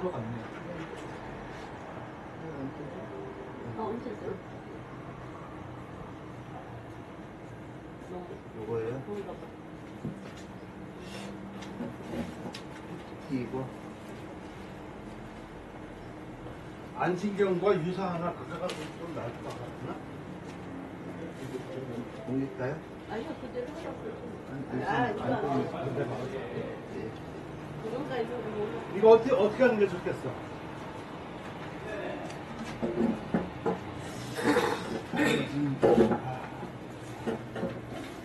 들어갔네. 얹혀서. 요거예요? 이거 안신경과 유사 하나 그거가 좀 나을 것 같나? 옮길까요? 아니요, 그대로 하라고. 안 그런가 이거 뭐. 이거 어떻게 하는 게 좋겠어?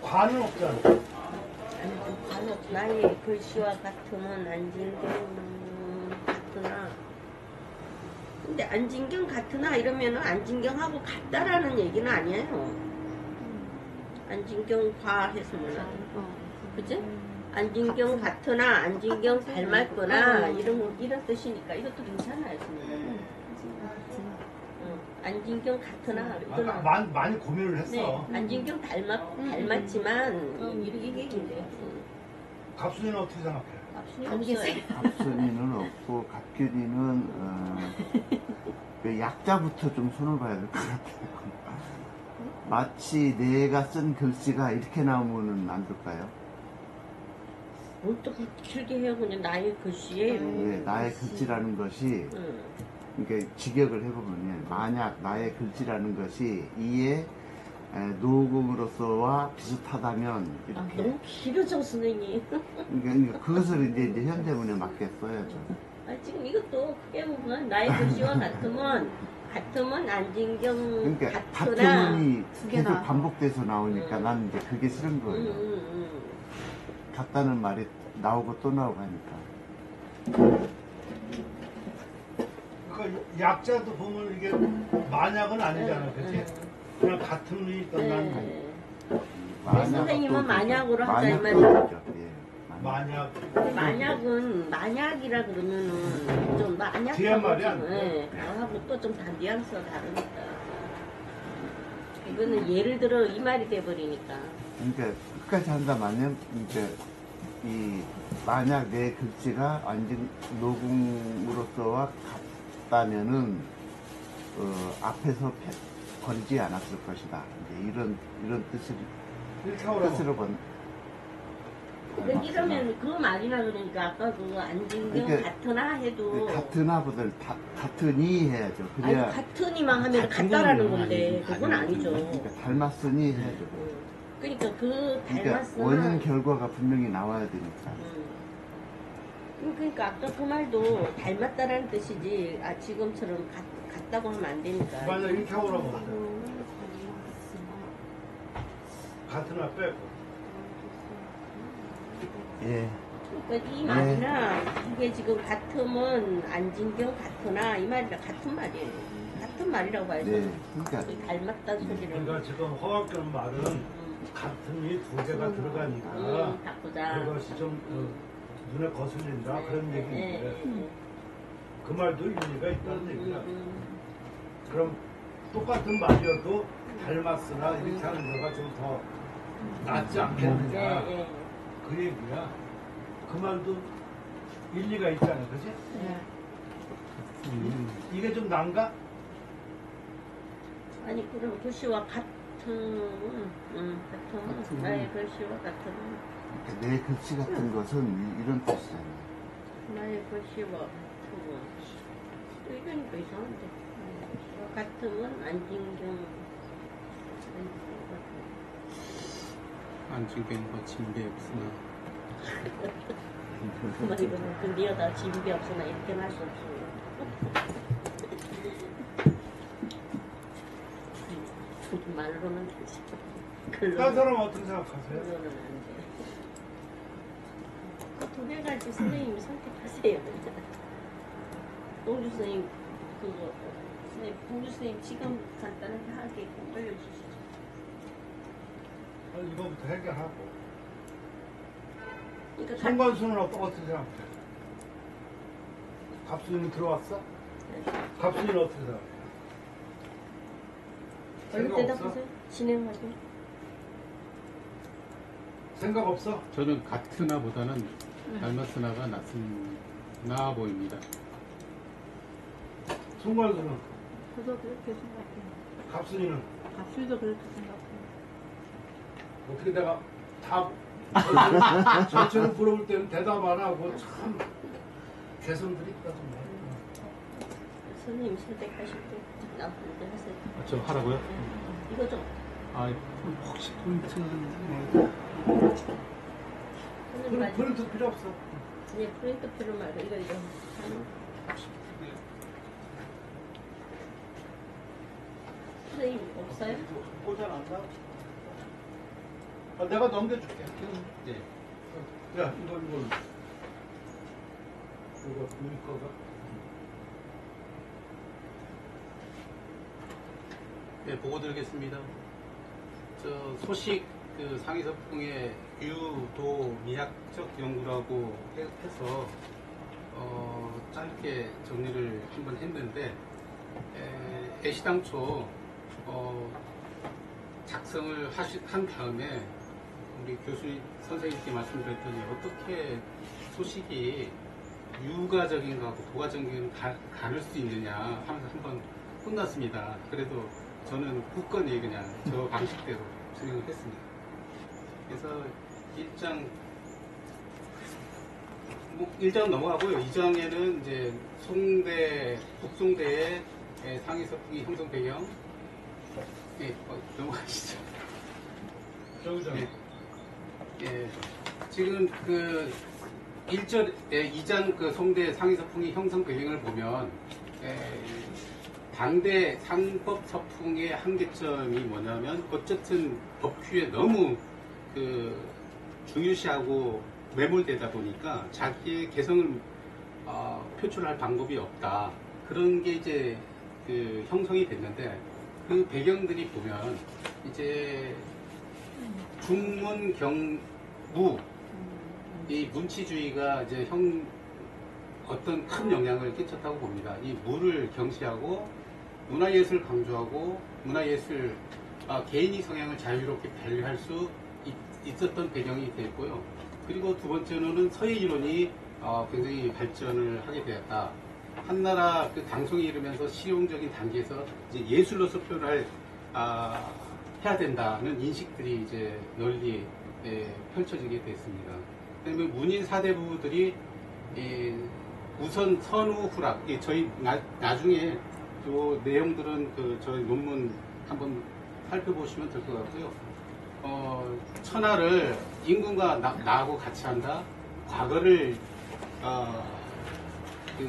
관은 없잖아. 아니, 간혹 나의 글씨와 같으면 안진경 같으나. 근데 안진경 같으나 이러면은 안진경하고 같다라는 얘기는 아니에요. 안진경 과해서 몰라. 그지? 안진경 같으나 안진경 닮았거나 이런 뜻이니까 이것도 괜찮아요. 안진경 같으나 아까 많이 고민을 했어. 네, 안진경 닮았지만 이게 얘기인데. 갑순이는 어떻게 생각해? 없어요. 갑순이는 없고 갑균이는 그 약자부터 좀 손을 봐야 될 것 같아요. 마치 내가 쓴 글씨가 이렇게 나오면은 안 될까요? 또 길게 해요. 그냥 나의 글씨에. 네, 나의 글씨라는 것이 그러니까 직역을 해보면 만약 나의 글씨라는 것이 이에 녹음으로서와 비슷하다면 이렇게 너무 길어져 선생님. 그러니까 그것을 이제 현대문에 맞게 써야죠. 지금 이것도 크게 보면 나의 글씨와 같으면 안진경 그러니까 같으나 같은 계속 반복돼서 나오니까 나는 이제 그게 싫은 거예요. 같다는 말이 나오고 또 나오고 하니까. 그러니까 약자도 보면 이게 만약은 아니잖아, 그치? 그냥 같은 의미 끝나는 선생님은 만약으로 하자 이 만약도 말이에요. 그렇죠. 예, 만약. 만약은 만약이라 그러면은 좀 만약 뒤에 말이 안 하고 또 좀 뉘앙스가 다르니까. 이거는 예를 들어 이 말이 돼버리니까. 그러니까 끝까지 한다면 이제 이 만약 내 글씨가 완전 녹음으로서와 같다면은 앞에서 버리지 않았을 것이다. 이제 이런 이렇게 하라고. 뜻으로 본. 근데 이러면 그 말이나 그러니까 아까 그 안진경 그러니까 같으나 해도 같으나보다 같으니 해야죠. 그래야 아니 같으니만 하면 같다라는 건데 그건 아니죠. 그러니까 닮았으니 해야죠. 그러니까 그 그러니까 닮았으나 원인 결과가 분명히 나와야 되니까. 그러니까 아까 그 말도 닮았다라는 뜻이지 지금처럼 같다고 하면 안 되니까. 만약 이렇게 하라고. 같은 화 빼고. 예. 그러니까 이 말이나 이게 지금 같으면 안진경 같으나 이 말이랑 같은 말이에요. 같은 말이라고 봐야죠. 네. 그러니까 닮았다는 소리를. 그러니까 지금 허학경 말은 같은 이 두 개가 들어가니까 바꾸자. 그것이 좀 눈에 거슬린다 그런 얘기인데 네. 그 말도 일리가 있다는 얘기야. 그럼 똑같은 말이어도 닮았으나 이렇게 하는 거가 좀 더 낫지 않겠느냐 그 얘기야. 그 말도 일리가 있잖아, 그지? 이게 좀 난가? 아니 그럼 글씨와 같은 나의 글씨와 같은 그러니까 내 글씨 같은 것은 이런 뜻이잖아요. 나의 글씨와 같은 또 이러니까 이상한데 같으면 안진경 안진경과 진배 없으나 그 말이거든. 그 니어다 진비 없으나 이렇게는 할 수 없어. 말로는 되지. 다른 사람 어떻게 생각하세요? 글로는 안 돼. 그 두 개 가지고 선생님이 선택하세요. 동주 선생님 그거 동주 선생님 지금 간단하게 좀 알려주시죠. 이거부터 해결하고. 그러니까 성관수는 어떻게 생각해? 갑순이는 들어왔어? 갑순이는 어떻게 생각해? 얼른 생각 대답하세요. 진행하죠. 생각 없어? 저는 같으나보다는 닮았으나가 나아 보입니다. 송관수는 저도 그렇게 생각해요. 갑순이는 박수도 그렇게 생각해요. 어떻게 내가 다 전체를 물어볼 때는 대답 안 하고 참 개성들이 있다 정말. 선생님 선택하실 때 나쁜데 하세요. 저 하라고요? 이거 좀. 아, 혹시 포인트는 뭐 선생님 말고. 프린트 필요 없어. 네, 프린트 필요 말고 이거. 선생님 없어요? 꽂아놨나? 아, 내가 넘겨줄게. 네. 야, 이거 우리 거가. 네, 보고 드리겠습니다. 저 소식 그 상위서풍의 유도 미학적 연구라고 해서 짧게 정리를 한번 했는데 애시당초 작성을 한 다음에 우리 교수님 선생님께 말씀드렸더니 어떻게 소식이 유가적인 거하고 도가적인 걸 가를 수 있느냐 하면서 한번 혼났습니다. 그래도 저는 굳건히 그냥 저 방식대로 진행을 했습니다. 그래서 1장 넘어가고요. 2장에는 이제 북송대의 상위서풍이 형성 배경. 예, 넘어가시죠. 저기죠. 예, 지금 그 2장 그 송대 상위서풍이 형성 배경을 보면 당대 상법서풍의 한계점이 뭐냐면 어쨌든 법규에 너무 그 중요시하고 매몰되다 보니까 자기의 개성을 표출할 방법이 없다. 그런 게 이제 그 형성이 됐는데 그 배경들이 보면 이제 중문 경무 이 문치주의가 이제 어떤 큰 영향을 끼쳤다고 봅니다. 이 무를 경시하고 문화예술을 강조하고 문화예술 개인의 성향을 자유롭게 발휘할 수 있었던 배경이 됐고요. 그리고 두 번째로는 서예 이론이 굉장히 발전을 하게 되었다. 한나라 그 당송에 이르면서 실용적인 단계에서 이제 예술로서 표현을 해야 된다는 인식들이 이제 널리 펼쳐지게 됐습니다. 그다음에 문인 사대부들이 우선 선후 후락, 저희 나중에 요 내용들은 그 저희 논문 한번 살펴보시면 될 것 같고요. 천하를 임금과 나하고 같이 한다. 과거를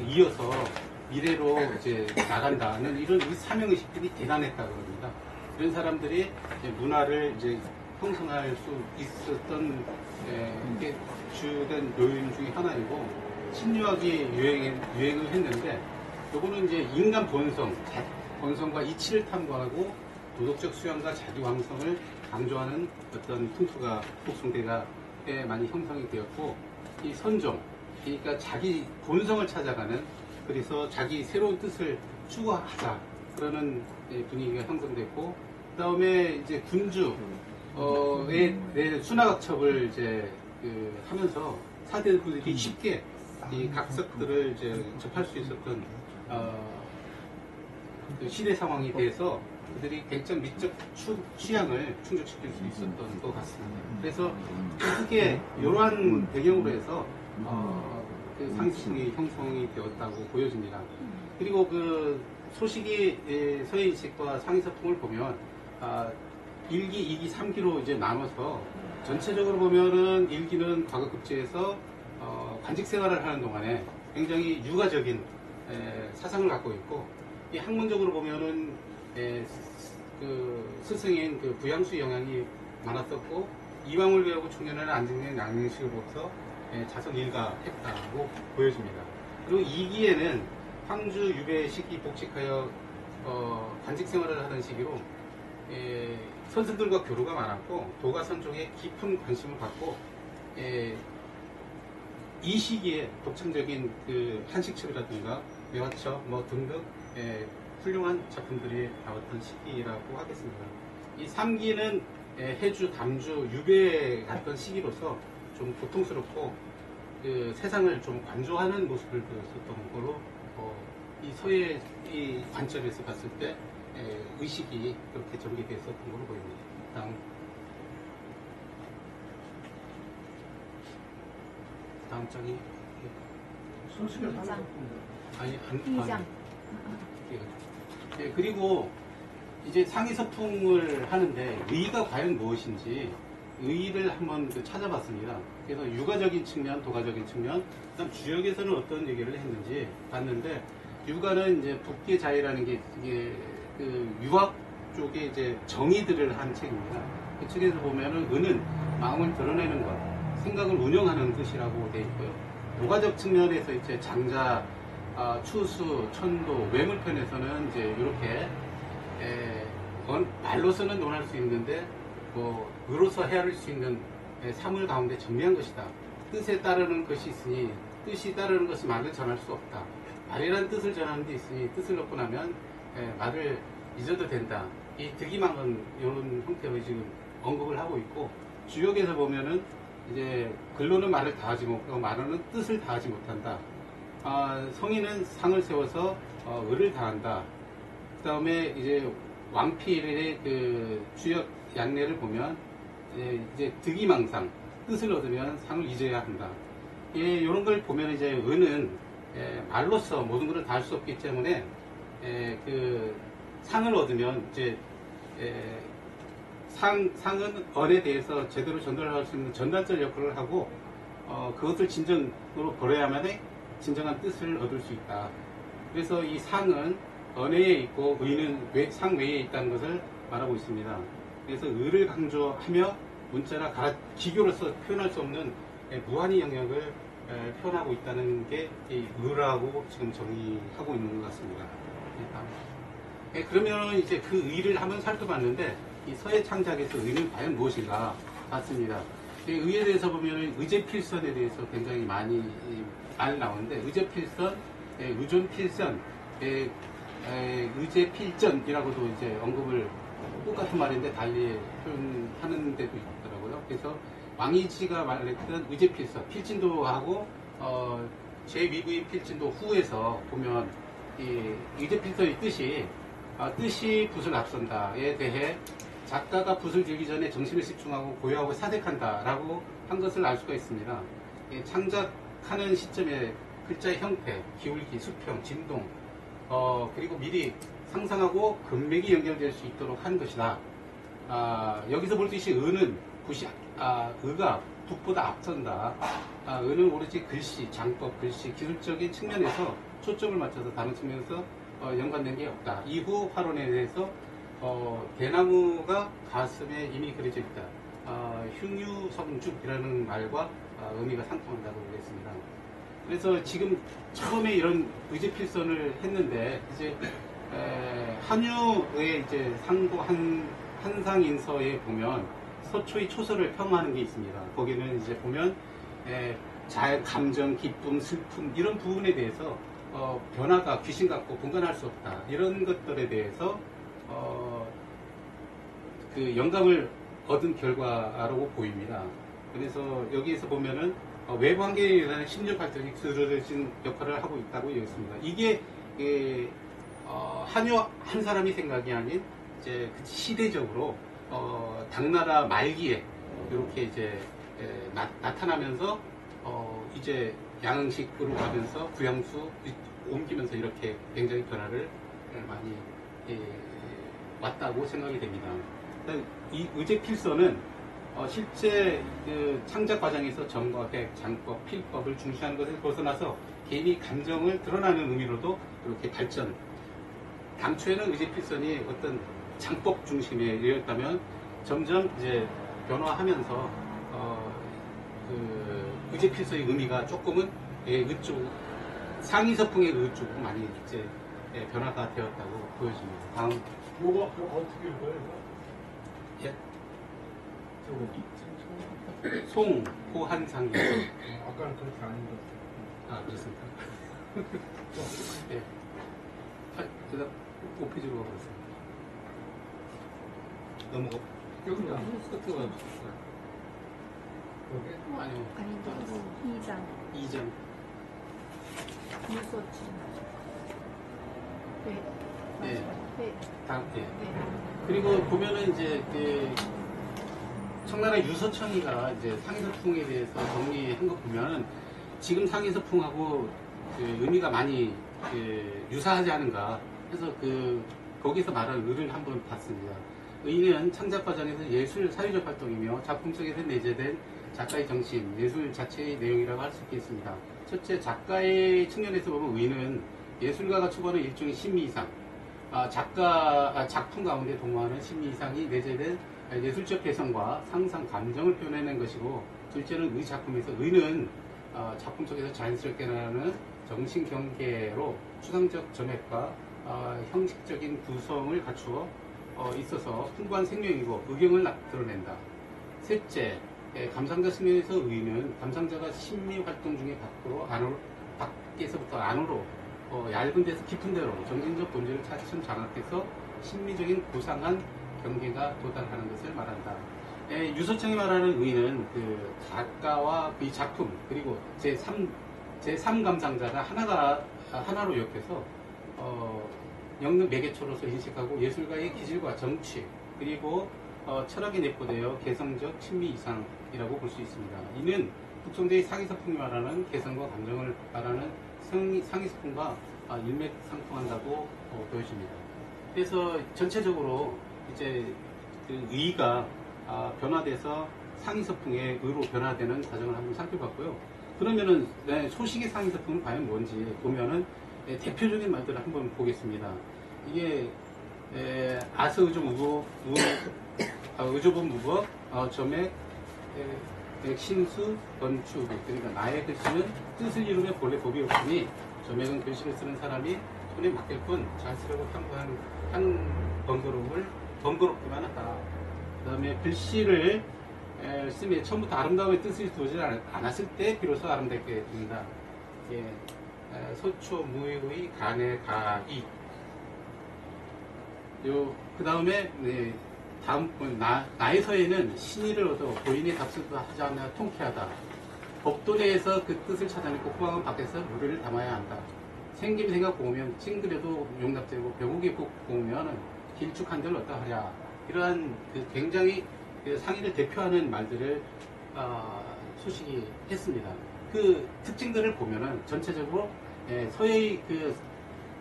이어서 미래로 이제 나간다는 이런 사명의식들이 대단했다고 합니다. 이런 사람들이 이제 문화를 이제 형성할 수 있었던 게 주된 요인 중에 하나이고 신유학이 유행을 했는데 요거는 이제 인간 본성과 이치를 탐구하고 도덕적 수양과 자기 완성을 강조하는 어떤 풍토가 북송대가 많이 형성이 되었고 이 선종 그러니까 자기 본성을 찾아가는 그래서 자기 새로운 뜻을 추구하자 그러는 분위기가 형성됐고 그 다음에 이제 군주의 순화각첩을 이제 하면서 사대부들이 쉽게 이 각석들을 이제 접할 수 있었던 그 시대 상황에 대해서 그들이 굉장히 미적 취향을 충족시킬 수 있었던 것 같습니다. 그래서 크게 이러한 배경으로 해서 그 상식이 형성이 되었다고 보여집니다. 그리고 그 소식이 서예인식과 상위서풍을 보면 1기, 2기, 3기로 이제 나눠서 전체적으로 보면은 1기는 과거 급제에서 관직 생활을 하는 동안에 굉장히 유가적인 사상을 갖고 있고 이 학문적으로 보면은 그 스승인 그 부양수 영향이 많았었고 이왕을 배우고 총련하는 안정된 양식으로서 자선 일가했다고 보여집니다. 그리고 2기에는 황주 유배 시기 복직하여 관직 생활을 하던 시기로 선수들과 교류가 많았고 도가선종에 깊은 관심을 갖고 이 시기에 독창적인 그 한식첩이라든가 매화첩 뭐 등등 훌륭한 작품들이 나왔던 시기라고 하겠습니다. 이 3기는 해주, 담주, 유배 갔던 시기로서 좀 고통스럽고 그 세상을 좀 관조하는 모습을 보였었던 걸로 이 서예 이 관점에서 봤을 때 의식이 그렇게 전개돼서 그런 걸로 보입니다. 다음 장이 소식을 이장. 아니 이장. 예, 그리고 이제 상위 서풍을 하는데 의의가 과연 무엇인지 의의를 한번 찾아봤습니다. 그래서 육아적인 측면, 도가적인 측면, 그다음 주역에서는 어떤 얘기를 했는지 봤는데 육아는 이제 북계 자의라는 게 이게 그 유학 쪽에 이제 정의들을 한 책입니다. 그 책에서 보면은 의는 마음을 드러내는 것, 생각을 운영하는 뜻이라고 되어 있고요. 도가적 측면에서 이제 장자, 추수, 천도, 외물편에서는 이제 이렇게 말로서는 논할 수 있는데 뭐 의로서 헤아릴 수 있는 사물 가운데 정리한 것이다. 뜻에 따르는 것이 있으니 뜻이 따르는 것이 말을 전할 수 없다. 말이라는 뜻을 전하는 데 있으니 뜻을 넣고 나면 말을 잊어도 된다. 이 득이망은 이런 형태로 지금 언급을 하고 있고 주역에서 보면은 이제 글로는 말을 다하지 못하고 말로는 뜻을 다하지 못한다. 성인은 상을 세워서 의를 다한다. 그 다음에 이제 왕필의 그 주역 양례를 보면 이제 득이망상 뜻을 얻으면 상을 잊어야 한다. 이런 걸 보면 이제 의는 말로써 모든 것을 다 할 수 없기 때문에 그 상을 얻으면 이제 상은 언에 대해서 제대로 전달할 수 있는 전달자 역할을 하고 그것을 진정으로 벌여야만 진정한 뜻을 얻을 수 있다. 그래서 이 상은 언해에 있고 의는 상 외에 있다는 것을 말하고 있습니다. 그래서 의를 강조하며 문자나 기교로서 표현할 수 없는 무한의 영역을 표현하고 있다는 게 이 의라고 지금 정의하고 있는 것 같습니다. 그러면 이제 그 의를 한번 살펴봤는데 이 서예 창작에서 의는 과연 무엇인가 봤습니다. 의에 대해서 보면 의제필선에 대해서 굉장히 많이 말 나오는데 의제필선, 의존필선, 의제필전이라고도 이제 언급을 똑같은 말인데 달리 표현하는 데도 있더라고요. 그래서 왕이지가 말했던 의제필선, 필진도하고 제2부인 필진도 후에서 보면 이 의제필선의 뜻이 붓을 앞선다에 대해 작가가 붓을 들기 전에 정신을 집중하고 고요하고 사색한다라고 한 것을 알 수가 있습니다. 창작하는 시점에 글자의 형태, 기울기, 수평, 진동, 그리고 미리 상상하고 금맥이 연결될 수 있도록 한 것이다. 여기서 볼 수 있이 의는 의가 붓보다 앞선다. 의는 오로지 글씨, 장법, 글씨, 기술적인 측면에서 초점을 맞춰서 다른 측면에서 연관된 게 없다. 이후 화론에 대해서 대나무가 가슴에 이미 그려져 있다. 흉유성죽이라는 말과 의미가 상통한다고 그랬습니다. 그래서 지금 처음에 이런 의제필선을 했는데 이제 한유의 이제 상도 한상인서에 보면 서초의 초서를 평하는 게 있습니다. 거기는 이제 보면 감정, 기쁨, 슬픔 이런 부분에 대해서 변화가 귀신 같고 분간할 수 없다. 이런 것들에 대해서 그 영감을 얻은 결과라고 보입니다. 그래서 여기에서 보면은 외부 환경이라는 심리적 발전이 두드러진 역할을 하고 있다고 여겼습니다. 이게 한유 한 사람이 생각이 아닌 이제 시대적으로 당나라 말기에 이렇게 이제 나타나면서 이제 양식으로 가면서 구양수 옮기면서 이렇게 굉장히 변화를 많이 왔다고 생각이 됩니다. 이 의제필서는 실제 그 창작 과정에서 정과 백, 장법, 필법을 중시하는 것을 벗어나서 개인이 감정을 드러나는 의미로도 이렇게 발전. 당초에는 의제필선이 어떤 장법 중심에 이었다면 점점 이제 변화하면서 그 의제필서의 의미가 조금은 의쪽 상위 서풍의 의쪽으로 많이 이제 변화가 되었다고 보여집니다. 다음. 요거 어떻게 읽어요? 예. 저거 송호한상이. 아까는 그렇게 안 읽었어요. 그렇습니까? 예. 그다음 5페이지로 가보겠습니다. 넘어가. 여기다. 끝으로 가보겠습니다. 여기? 아니요. 아닌데 이장 2장. 무소치 네. 예. 네. 다음 예. 네. 그리고 보면은 이제 그 청나라 유서청이가 이제 상위서풍에 대해서 정리한 거 보면은 지금 상위서풍하고 그 의미가 많이 그 유사하지 않은가 해서 그 거기서 말하는 의를 한번 봤습니다. 의는 창작 과정에서 예술 사회적 활동이며 작품 속에서 내재된 작가의 정신, 예술 자체의 내용이라고 할 수 있겠습니다. 첫째, 작가의 측면에서 보면 의는 예술가가 추구하는 일종의 심리 이상, 작품 가운데 동화하는 심리 이상이 내재된 예술적 개성과 상상, 감정을 표현해낸 것이고, 둘째는 의 작품에서 의는 작품 속에서 자연스럽게 나타나는 정신 경계로 추상적 점액과 형식적인 구성을 갖추어 있어서 풍부한 생명이고 의경을 드러낸다. 셋째, 감상자 측면에서 의는 감상자가 심리 활동 중에 밖에서부터 안으로 얇은 데서 깊은 데로 정신적 본질을 차츰 장악해서 심리적인 고상한 경계가 도달하는 것을 말한다. 유서청이 말하는 의는 그 작가와 그 작품 그리고 제3 감상자가 하나로 엮여서 영능 매개초로서 인식하고 예술가의 기질과 정치 그리고 철학에 내포되어 개성적 친미 이상이라고 볼 수 있습니다. 이는 북송대의 상위서풍이 말하는 개성과 감정을 말하는 상위서풍과 일맥상통한다고 보여집니다. 그래서 전체적으로 이제 그 의가 변화돼서 상위서풍의 의로 변화되는 과정을 한번 살펴봤고요. 그러면은 소식의 상위서풍은 과연 뭔지 보면은 대표적인 말들을 한번 보겠습니다. 이게 아서의조 의조본 무법 점액 신수 건축 그러니까 나의 글씨는 뜻을 이루며 본래 법이 없으니 점액은 글씨를 쓰는 사람이 손에 맡길 뿐 잘 쓰려고 평소한 한 번거롭기만 하다. 그 다음에 글씨를 쓰면 처음부터 아름다움의 뜻을 두지 않았을 때 비로소 아름답게 된다. 소초 무의 간의 가이. 그 다음에 다음 나의 서에는 신의를 얻어 고인의 답습도 하지 않아 통쾌하다. 법도 내에서 그 뜻을 찾아내고 후방은 밖에서 무리를 담아야 한다. 생김 생각 보면 찡그려도 용납되고 배고기 보면 길쭉한 데를 어떠 하랴. 이러한 그 굉장히 그 상의를 대표하는 말들을 소식이 했습니다. 그 특징들을 보면은 전체적으로 서해의 그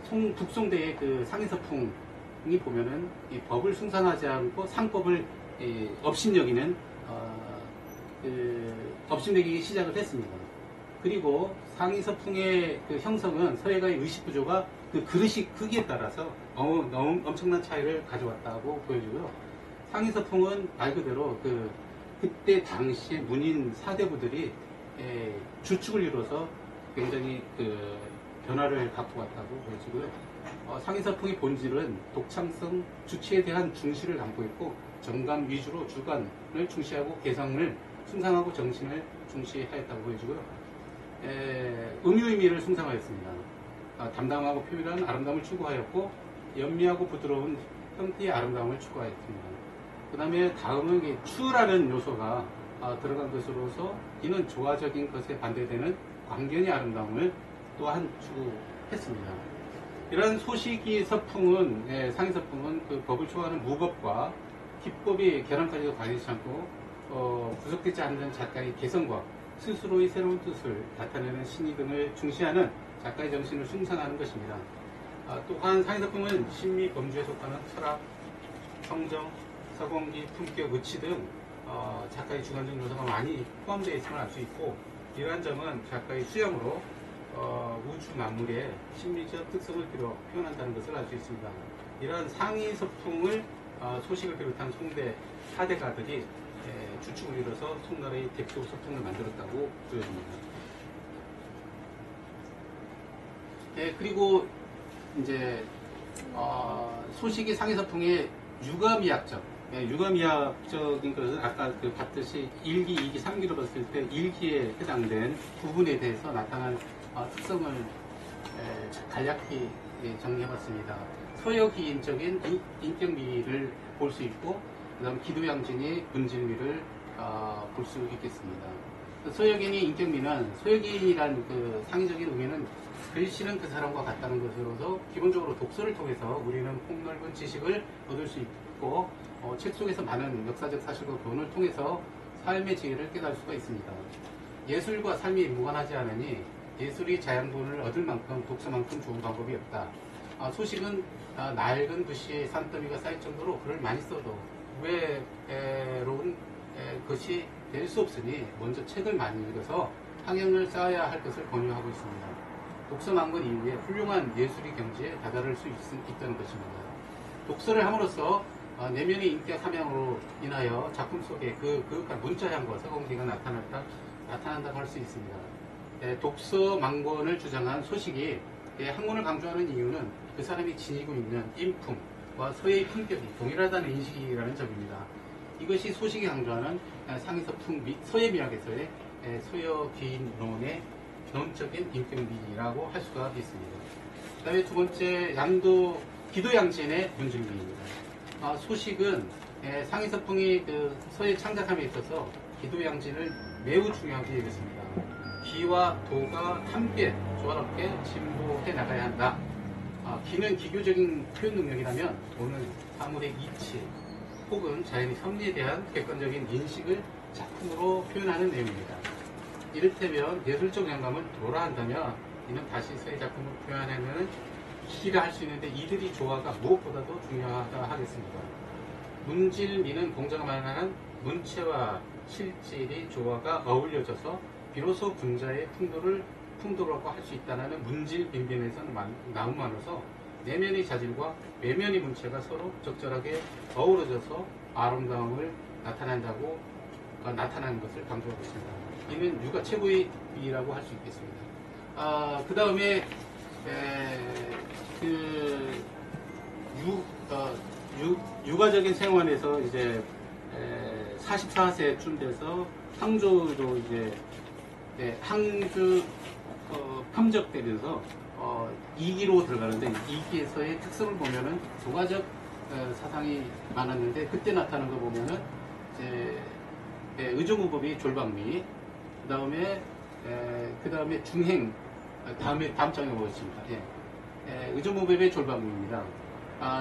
북송대의 그 상위서풍이 보면은 이 법을 숭상하지 않고 상법을 업신여기는 업신여기기 시작을 했습니다. 그리고 상위서풍의 그 형성은 서해가의 의식 구조가 그 그릇이 크기에 따라서 너무 엄청난 차이를 가져왔다고 보여지고요. 상위서풍은 말 그대로 그때 당시 문인 사대부들이 주축을 이뤄서 굉장히 그 변화를 갖고 왔다고 보여지고요. 상위서풍의 본질은 독창성, 주체에 대한 중시를 담고 있고 정감 위주로 주관을 중시하고 개성을 숭상하고 정신을 중시하였다고 보여지고요. 음유의미를 숭상하였습니다. 담담하고 표현한 아름다움을 추구하였고 연미하고 부드러운 형태의 아름다움을 추구하였습니다. 그 다음에 다음은 추라는 요소가 들어간 것으로서 이는 조화적인 것에 반대되는 광견의 아름다움을 또한 추구했습니다. 이런 소식이 서풍은 상위서풍은 그 법을 추구하는 무법과 기법이 결함까지도 가리지 않고 구속되지 않는 작가의 개성과 스스로의 새로운 뜻을 나타내는 신의 등을 중시하는 작가의 정신을 숭상하는 것입니다. 또한 상위서풍은 심리 범주에 속하는 철학, 성정, 서공기, 품격, 의치 등 작가의 주관적 요소가 많이 포함되어 있음을 알 수 있고 이러한 점은 작가의 수염으로 우주 만물의 심리적 특성을 표현한다는 것을 알 수 있습니다. 이러한 상위서풍을 소식을 비롯한 송대 사대가들이 주축을 이뤄서 송나라의 대표 서풍을 만들었다고 보여집니다. 그리고 이제 소식이 상위서풍의 유감이학적인 것은 아까 봤듯이 1기, 2기, 3기로 봤을 때 1기에 해당된 부분에 대해서 나타난 특성을 간략히 정리해봤습니다. 서역이인적인 인격미를 볼 수 있고 그 다음 기도양진의 본질미를 볼 수 있겠습니다. 서역인의 인격미는 서역인이란 그 상의적인 의미는 글씨는 그 사람과 같다는 것으로서 기본적으로 독서를 통해서 우리는 폭넓은 지식을 얻을 수 있고 책 속에서 많은 역사적 사실과 교훈을 통해서 삶의 지혜를 깨달을 수가 있습니다. 예술과 삶이 무관하지 않으니 예술이 자양분을 얻을 만큼 독서만큼 좋은 방법이 없다. 소식은 낡은 글씨의 산더미가 쌓일 정도로 글을 많이 써도 외로운 것이 될 수 없으니 먼저 책을 많이 읽어서 학연을 쌓아야 할 것을 권유하고 있습니다. 독서 만권 이후에 훌륭한 예술이 경지에 다다를 수 있다는 것입니다. 독서를 함으로써 내면의 인격 함양으로 인하여 작품 속에 그 그윽한 문자향과 서공기가 나타난다고 할 수 있습니다. 독서 만권을 주장한 소식이 학문을 강조하는 이유는 그 사람이 지니고 있는 인품과 서예의 품격이 동일하다는 인식이라는 점입니다. 이것이 소식이 강조하는 상위서풍 및 서예 미학에서의 서여 기인론의 기본적인 인격미라고 할 수가 있습니다. 그 다음에 두 번째, 기도양진의 문질기입니다. 소식은 상위서풍이 그 서예 창작함에 있어서 기도양진을 매우 중요하게 여겼습니다. 기와 도가 함께 조화롭게 진보해 나가야 한다. 기는 기교적인 표현 능력이라면 도는 사물의 이치 혹은 자연의 섭리에 대한 객관적인 인식을 작품으로 표현하는 내용입니다. 이를테면 예술적 영감을 도라 한다면 이는 다시 서예 작품을 표현하는 기라 할 수 있는데 이들이 조화가 무엇보다도 중요하다 하겠습니다. 문질미는 공자가 말하는 문체와 실질이 조화가 어울려져서 비로소 분자의 풍도라고 할 수 있다는 문질 빈빈에서 나옴으로써 내면의 자질과 외면의 문체가 서로 적절하게 어우러져서 아름다움을 나타나는 것을 강조하고 있습니다. 이는 유가 최고의 비라고 할 수 있겠습니다. 그 다음에 육아적인 생활에서 이제 44세쯤 돼서 항저우로 이제 항주 탐적되면서 2기로 들어가는데 2기에서의 특성을 보면은 도가적 사상이 많았는데 그때 나타난 거 보면은 이제 의정무법이 졸방미, 그 다음에 중행, 다음 장에 보겠습니다. 의정무법의 졸방미입니다.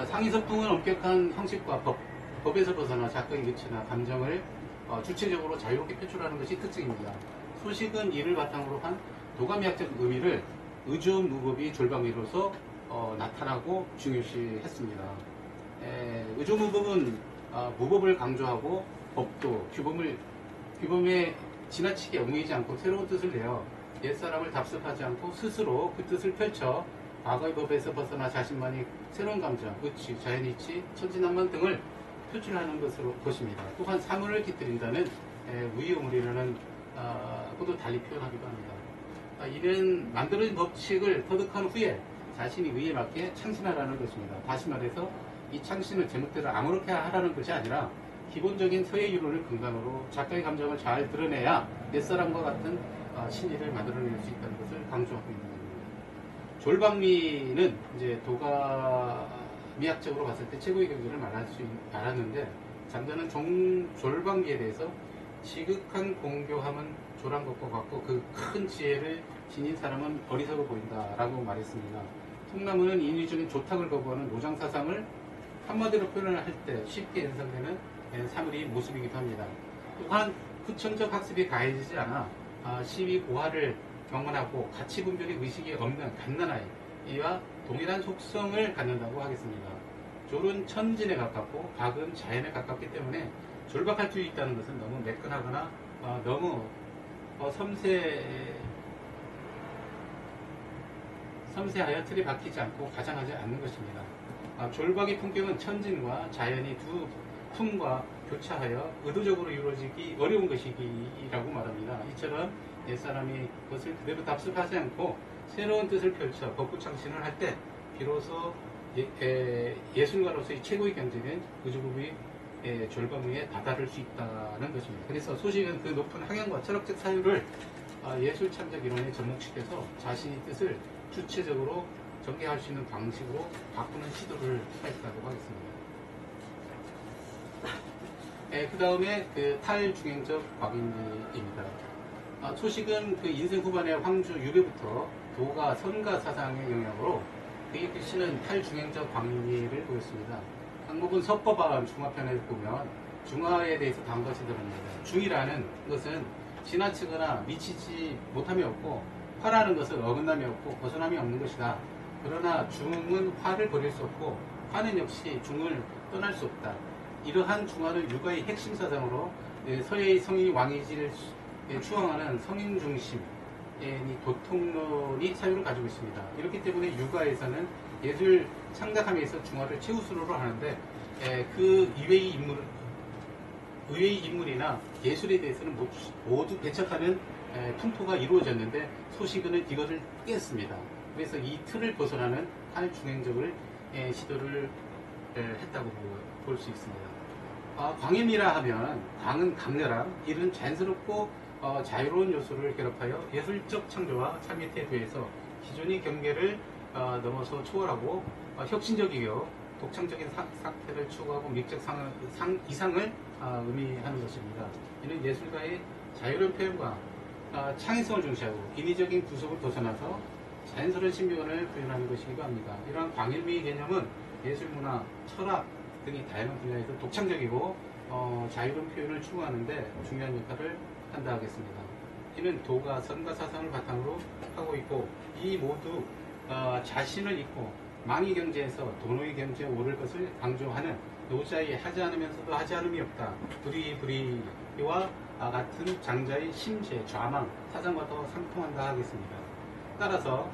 상위서풍은 엄격한 형식과 법에서 벗어나 작가의 의치나 감정을 주체적으로 자유롭게 표출하는 것이 특징입니다. 소식은 이를 바탕으로 한 도감의학적 의미를 의조무법이 졸방미로서 나타나고 중요시했습니다. 의조무법은 무법을 강조하고 법도 규범에 지나치게 얽매이지 않고 새로운 뜻을 내어 옛사람을 답습하지 않고 스스로 그 뜻을 펼쳐 과거의 법에서 벗어나 자신만이 새로운 감정, 의치, 자연이치, 천진난만 등을 표출하는 것입니다. 또한 사물을 깃들인다는 위험물이라는 것도 달리 표현하기도 합니다. 이는 만들어진 법칙을 터득한 후에 자신이 의에 맞게 창신하라는 것입니다. 다시 말해서 이 창신은 제목대로 아무렇게 하라는 것이 아니라 기본적인 서예 이론을 근간으로 작가의 감정을 잘 드러내야 옛사람과 같은 신의를 만들어낼 수 있다는 것을 강조하고 있는 겁니다. 졸방미는 이제 도가미학적으로 봤을 때 최고의 경지를 말하는데 잠자는 졸방미에 대해서 지극한 공교함은 조란 것과 같고 그 큰 지혜를 지닌 사람은 어리석어 보인다라고 말했습니다. 통나무는 인위적인 조탁을 거부하는 노장사상을 한마디로 표현을 할 때 쉽게 연상되는 사물이 모습이기도 합니다. 또한 후천적 학습이 가해지지 않아 시위 고하를 경험하고 가치 분별의 의식이 없는 갓난아이와 동일한 속성을 갖는다고 하겠습니다. 졸은 천진에 가깝고 박은 자연에 가깝기 때문에 졸박할 수 있다는 것은 너무 매끈하거나 너무 섬세하여 틀에 박히지 않고 가장하지 않는 것입니다. 졸박의 품격은 천진과 자연이 두 품과 교차하여 의도적으로 이루어지기 어려운 것이라고 말합니다. 이처럼 옛사람이 그것을 그대로 답습하지 않고 새로운 뜻을 펼쳐 법구창신을 할 때 비로소 예술가로서의 최고의 경지는 의조법의 졸방위에 다다를 수 있다는 것입니다. 그래서 소식은 그 높은 학연과 철학적 사유를 예술 참작 이론에 접목시켜서 자신의 뜻을 주체적으로 전개할 수 있는 방식으로 바꾸는 시도를 했다고 하겠습니다. 그 다음에 그 탈중행적 박인리입니다. 소식은 그 인생 후반의 황주 유배부터 도가 선가 사상의 영향으로 되게 글씨는 탈중행적 광리를 보였습니다. 항목은 석법안 중화편에 보면 중화에 대해서 다음과 같이 들었습니다. 중이라는 것은 지나치거나 미치지 못함이 없고 화라는 것은 어긋남이 없고 벗어남이 없는 것이다. 그러나 중은 화를 버릴 수 없고 화는 역시 중을 떠날 수 없다. 이러한 중화는 육아의 핵심 사상으로 서예의 성인 왕의지를 추앙하는 성인 중심 도통론이 사유를 가지고 있습니다. 이렇기 때문에 육아에서는 예술 창작함에서 중화를 최우선으로 하는데 그 의외의 인물이나 예술에 대해서는 모두 배척하는 풍토가 이루어졌는데 소식은 이것을 깼습니다. 그래서 이 틀을 벗어나는 탈중행적을 시도를 했다고 볼 수 있습니다. 광염이라 하면 광은 강렬함, 이는 자연스럽고 자유로운 요소를 결합하여 예술적 창조와 참여에 대해서 기존의 경계를 넘어서 초월하고 혁신적이고 독창적인 상태를 추구하고 미적 이상을 의미하는 것입니다. 이는 예술가의 자유로운 표현과 창의성을 중시하고 인위적인 구속을 벗어나서 자연스러운 신비원을 표현하는 것이기도 합니다. 이러한 광일미의 개념은 예술문화, 철학 등이 다양한 분야에서 독창적이고 자유로운 표현을 추구하는데 중요한 역할을 한다 하겠습니다. 이는 도가 선가 사상을 바탕으로 하고 있고 이 모두 자신을 잊고 망의 경제에서 도노의 경제에 오를 것을 강조하는 노자의 하지 않으면서도 하지 않음이 없다. 불의와 같은 장자의 심재, 좌망, 사상과 더 상통한다 하겠습니다. 따라서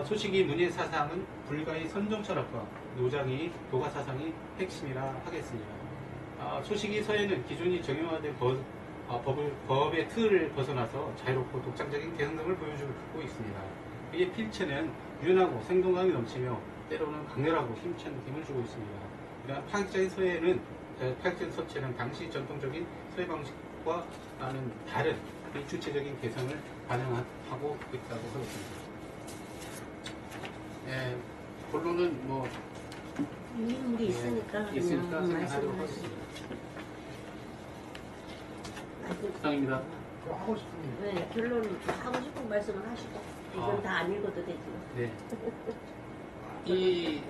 소식이 문예 사상은 불가의 선정 철학과 노장이 도가 사상이 핵심이라 하겠습니다. 소식이 서예는 기존이 정형화된 법의 틀을 벗어나서 자유롭고 독창적인 개성성을 보여주고 있습니다. 이의 필체는 유연하고 생동감이 넘치며 때로는 강렬하고 힘찬 느낌을 주고 있습니다. 이러한 파격적인 서체는 당시 전통적인 서예 방식과는 다른 주체적인 개성을 반영하고 있다고 하겠습니다. 본론은 뭐 인물이 있으니까 그냥 생각하도록 하겠습니다. 부탁입니다. 하고 싶은 네, 결론 하고 싶은 말씀을 하시고 이건 다 안 읽어도 되지. 네. 이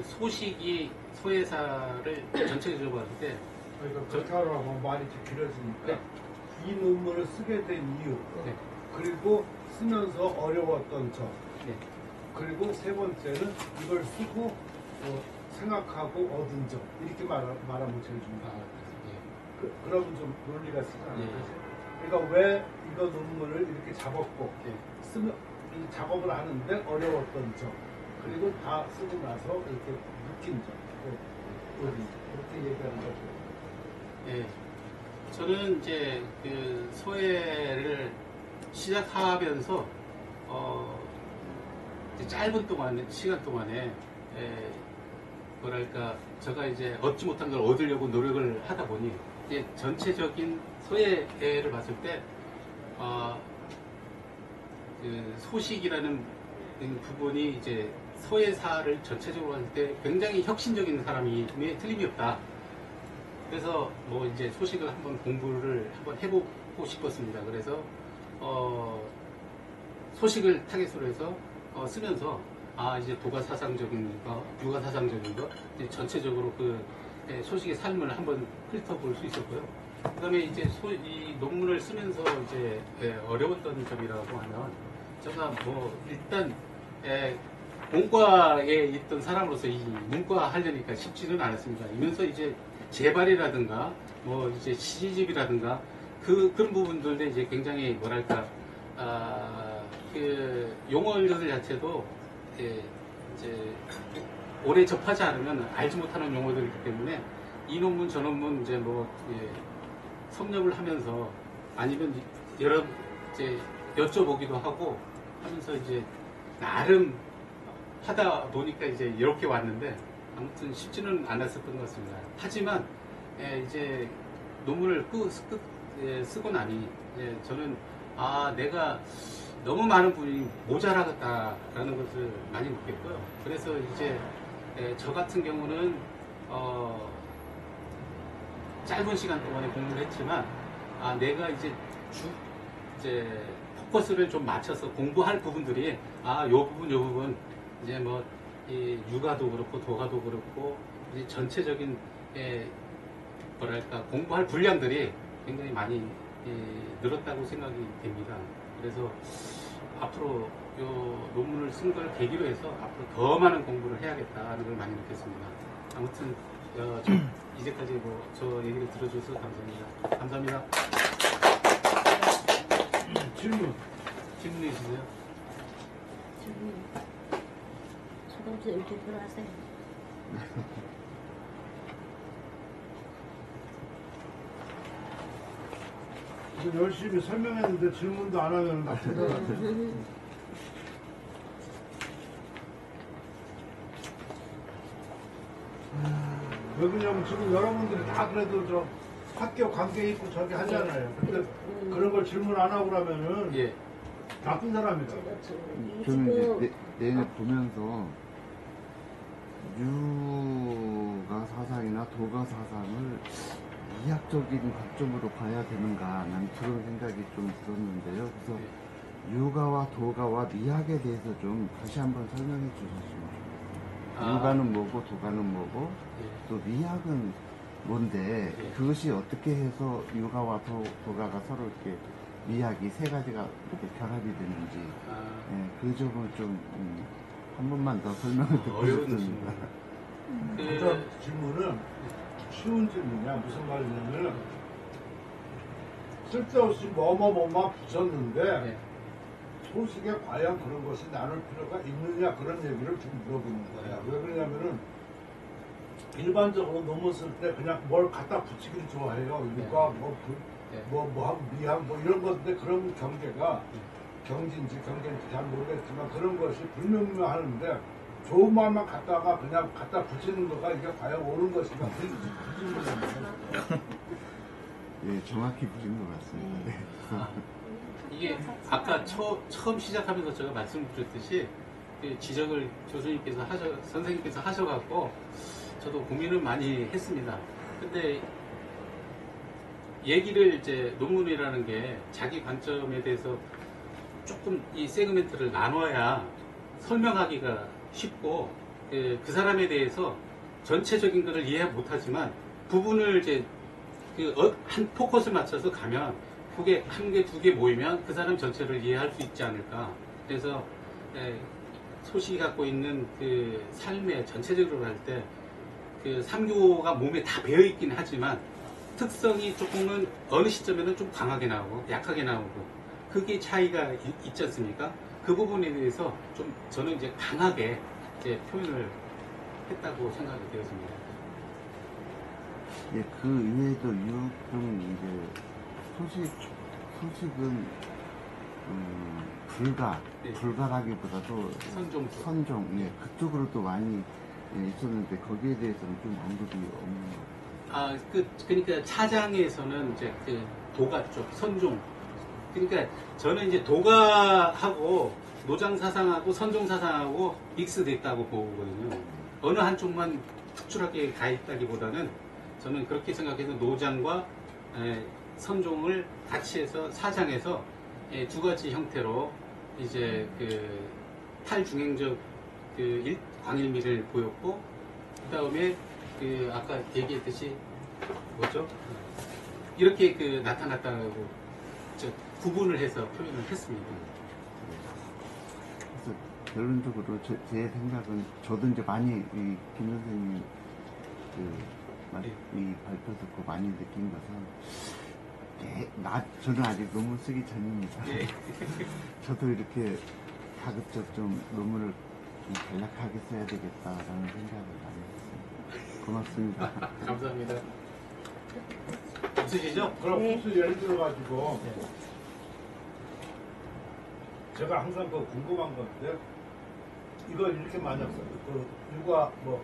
소식이 소예사를 전체적으로 봤을 때 그러니까 그렇게 하라고 말이 좀 길어지니까 네. 이 논문을 쓰게 된 이유 네. 그리고 쓰면서 어려웠던 점 네. 그리고 세 번째는 이걸 쓰고 생각하고 얻은 점 이렇게 말하면 제일 좋다. 그러면 좀 논리가 쓰잖아요. 네. 그러니까 왜 이거 논문을 이렇게 잡았고 네. 쓰면 이 작업을 하는데 어려웠던 점 그리고 다 쓰고 나서 이렇게 느낀 점 그렇게 얘기하는 거죠. 예. 저는 이제 그 소예를 시작하면서 이제 짧은 시간 동안에 뭐랄까 제가 이제 얻지 못한 걸 얻으려고 노력을 하다 보니 이제 전체적인 소예를 봤을 때 그 소식이라는 부분이 이제 소예사를 전체적으로 봤을 때 굉장히 혁신적인 사람이 틀림이 없다. 그래서 뭐 이제 소식을 한번 공부를 한번 해보고 싶었습니다. 그래서 소식을 타겟으로 해서 쓰면서 이제 도가 사상적인 거, 유가 사상적인 거, 이제 전체적으로 그 소식의 삶을 한번 훑어볼 수 있었고요. 그다음에 이제 이 논문을 쓰면서 이제 어려웠던 점이라고 하면 제가 뭐 일단 문과에 있던 사람으로서 이 문과 하려니까 쉽지는 않았습니다. 이면서 이제 재발이라든가 뭐 이제 시집이라든가 그런 부분들에 이제 굉장히 뭐랄까 그 용어들 자체도 이제 오래 접하지 않으면 알지 못하는 용어들이기 때문에 이 논문 저 논문 이제 뭐 섭렵을 하면서 아니면 여러 이제 여쭤보기도 하고 하면서 이제 나름 하다 보니까 이제 이렇게 왔는데 아무튼 쉽지는 않았었던 것 같습니다. 하지만 이제 논문을 쓰고 나니 저는 내가 너무 많은 분이 모자라겠다라는 것을 많이 느꼈고요. 그래서 이제 저 같은 경우는 짧은 시간 동안에 공부를 했지만 내가 이제 포커스를 좀 맞춰서 공부할 부분들이 요 부분 이제 뭐 이 육아도 그렇고 도가도 그렇고 이제 전체적인 뭐랄까 공부할 분량들이 굉장히 많이 늘었다고 생각이 됩니다. 그래서 앞으로 요 논문을 쓴 걸 계기로 해서 앞으로 더 많은 공부를 해야겠다는 걸 많이 느꼈습니다. 아무튼 이제까지 뭐 저 얘기를 들어줘서 감사합니다. 감사합니다. 질문 있으세요? 소담수 이렇게 들어가세요. 이거 열심히 설명했는데 질문도 안 하면 나쁜 것 같아. 왜 그러냐면 지금 여러분들이 다 그래도 저 학교 관계 있고 저기 하잖아요. 근데 그런 걸 질문 안 하고 그러면은 예. 나쁜 사람이다. 저는 이제 내내 보면서 유가 사상이나 도가 사상을 이학적인 관점으로 봐야 되는가 난 그런 생각이 좀 들었는데요. 그래서 유가와 도가와 미학에 대해서 좀 다시 한번 설명해 주셨으면 좋겠어요. 유가는 뭐고 도가는 뭐고 또 미학은 뭔데 그것이 어떻게 해서 유가와 도가가 서로 이렇게 미학이 세 가지가 이렇게 결합이 되는지 그 점을 좀 한 번만 더 설명을 듣고 어려운 싶습니다. 그 질문은 쉬운 질문이야. 무슨 말이냐면 쓸데없이 뭐만 붙였는데 소식에 과연 그런 것이 나눌 필요가 있느냐 그런 얘기를 좀 물어보는 거야. 왜 그러냐면은 일반적으로 논문 쓸 때 그냥 뭘 갖다 붙이기를 좋아해요. 유가 뭐하고 미학 뭐 이런 건데 그런 경계가 경진지 경계인지 잘 모르겠지만 그런 것이 불명명하는데 좋은 말만 갖다가 그냥 갖다 붙이는 거가 이게 과연 옳은 것인가 그 질문입니다. 예, 정확히 보신 것 같습니다. 네. 이게 아까 처음 시작하면서 제가 말씀드렸듯이 그 지적을 교수님께서 선생님께서 하셔갖고 저도 고민을 많이 했습니다. 근데 얘기를 이제 논문이라는 게 자기 관점에 대해서 조금 이 세그멘트를 나눠야 설명하기가 쉽고 그 사람에 대해서 전체적인 것을 이해 못하지만 부분을 이제 한 포커스를 맞춰서 가면 그게 한 개, 두 개 모이면 그 사람 전체를 이해할 수 있지 않을까. 그래서 소식이 갖고 있는 그 삶의 전체적으로 할 때 그 삼교가 몸에 다 배어 있긴 하지만 특성이 조금은 어느 시점에는 좀 강하게 나오고 약하게 나오고 그게 차이가 있지 않습니까? 그 부분에 대해서 좀 저는 이제 강하게 이제 표현을 했다고 생각이 되었습니다. 예, 그 이외에도 유금 이제 소식은 불가라기보다도 선종 예, 그쪽으로도 많이 있었는데 거기에 대해서는 좀 언급이 없는 것 같아요. 그러니까 차장에서는 이제 그 도가 쪽 선종. 그러니까 저는 이제 도가하고 노장 사상하고 선종 사상하고 믹스됐다고 보거든요. 어느 한쪽만 특출하게 가 있다기보다는 저는 그렇게 생각해서 노장과 선종을 같이 해서 사장에서 두 가지 형태로 이제 그 탈중행적 그 광일미를 보였고 그 다음에 그 아까 얘기했듯이 뭐죠? 이렇게 그 나타났다고 구분을 해서 표현을 했습니다. 그래서 결론적으로 제 생각은 저도 이제 많이 김 선생님 이 발표 듣고 많이 느낀 것은 저는 아직 논문 쓰기 전입니다. 저도 이렇게 가급적 좀 논문을 좀 간략하게 써야 되겠다라는 생각을 많이 했습니다. 고맙습니다. 감사합니다. 없으시죠? 그럼 무슨 예를 들어가지고 제가 항상 그 궁금한 건데 이걸 이렇게 만약 누가 그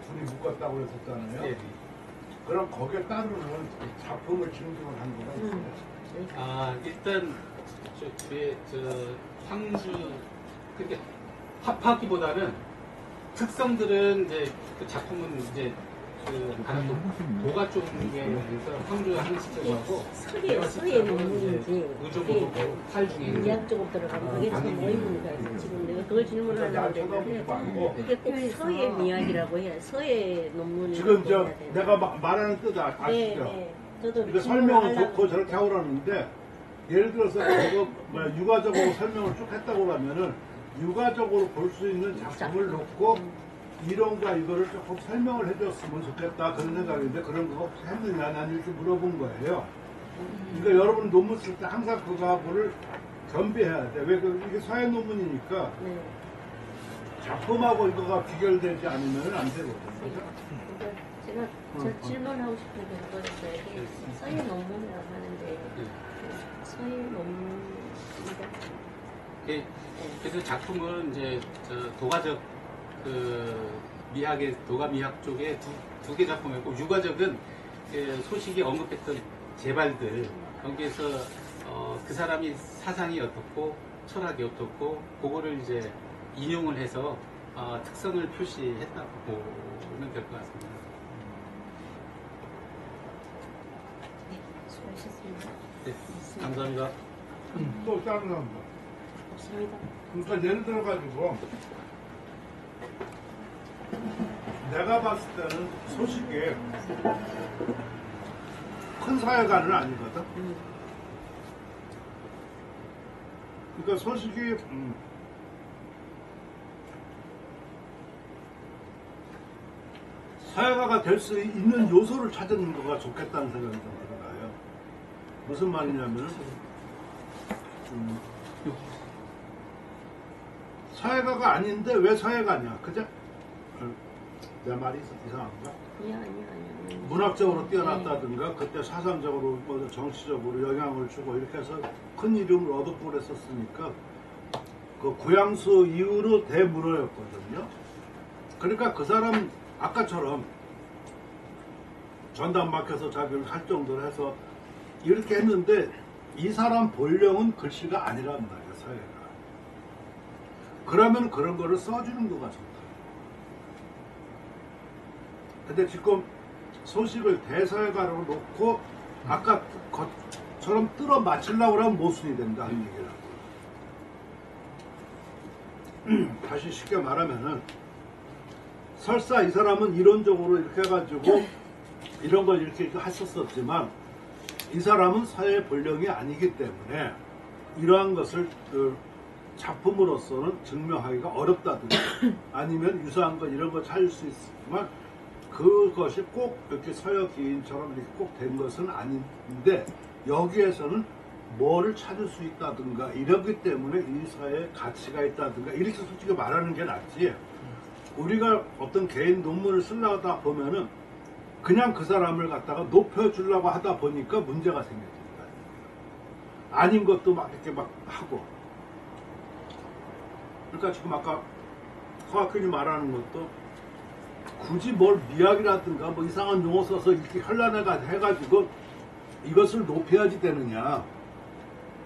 둘이 묶었다고 그랬었잖아요. 그럼 거기에 따르는 작품을 증정을 한 거가 있어요. 일단 황주 그러니까 합하기보다는 특성들은 이제 그 작품은 이제 도가 쪽에서 황조의 시점하고 서예 논문인지 우주보고 팔 중에 미학 쪽으로 들어가면 그게 참 어이문가 지금 내가 그걸 질문하려고 했는데 그게 꼭 서예 미학이라고 해야 서예 논문이 지금 내가 말하는 뜻 아시죠? 네. 저도 이거 설명을 좋고 저렇게 하고 그러는데 예를 들어서 그거 육아적으로 설명을 쭉 했다고 하면은 육아적으로 볼 수 있는 작품을 놓고 이론과 이거를 조금 설명을 해줬으면 좋겠다 그런 생각인데 그런 거 혹시 했느냐 난 이렇게 물어본 거예요. 그러니까 여러분 논문 쓸 때 항상 그거를 겸비해야 돼. 왜 이게 서예 논문이니까 네. 작품하고 이거가 비결되지 않으면 안 되거든요. 그러니까 제가 저 질문하고 싶은 게 그거였어요. 이게 서예 논문이라고 하는데 서예 논문이다. 그래서 작품은 이제 도가적 미학의 도가 미학 쪽에 두 개 작품이고 유가적은 소식이 언급했던 제발들 거기에서 그 사람이 사상이 어떻고 철학이 어떻고 그거를 이제 인용을 해서 특성을 표시했다고 보면 될 것 같습니다. 네, 수고하셨습니다. 네, 감사합니다. 또 다른 사람도. 없습니다. 그러니까 예를 들어가지고 내가 봤을 때는 소식이 큰 사회관은 아니거든. 그러니까 소식이 사회가가 될 수 있는 요소를 찾는 거가 좋겠다는 생각이 좀 들어요. 무슨 말이냐면은 사회가가 아닌데 왜 사회가냐? 그죠? 내 말이 이상한가? 아니야. 문학적으로 뛰어났다든가 그때 사상적으로 뭐 정치적으로 영향을 주고 이렇게 해서 큰 이름을 얻었고 그랬었으니까 그 고양수 이후로 대문호였거든요. 그러니까 그 사람 아까처럼 전담 맡겨서 자기를 할 정도로 해서 이렇게 했는데 이 사람 본령은 글씨가 아니란 말이야, 사회가. 그러면 그런 거를 써주는 거가 좋다. 근데 지금 소식을 대사회가로 놓고 아까 것처럼 뜯어 맞추려고 하면 모순이 된다 하는 얘기라고. 다시 쉽게 말하면은 설사 이 사람은 이론적으로 이렇게 해가지고 이런 걸 이렇게 했었지만 이 사람은 사회 본령이 아니기 때문에 이러한 것을 작품으로서는 증명하기가 어렵다든가 아니면 유사한 것 이런 거 찾을 수 있지만 그것이 꼭 이렇게 서역 기인처럼 이렇게 꼭 된 것은 아닌데 여기에서는 뭐를 찾을 수 있다든가 이러기 때문에 이 사회에 가치가 있다든가 이렇게 솔직히 말하는 게 낫지. 우리가 어떤 개인 논문을 쓰려다 보면은 그냥 그 사람을 갖다가 높여주려고 하다 보니까 문제가 생겨집니다. 아닌 것도 막 이렇게 막 하고. 그러니까 지금 아까 허학균이 말하는 것도 굳이 뭘 미학이라든가 뭐 이상한 용어 써서 이렇게 현란해가지고 이것을 높여야지 되느냐.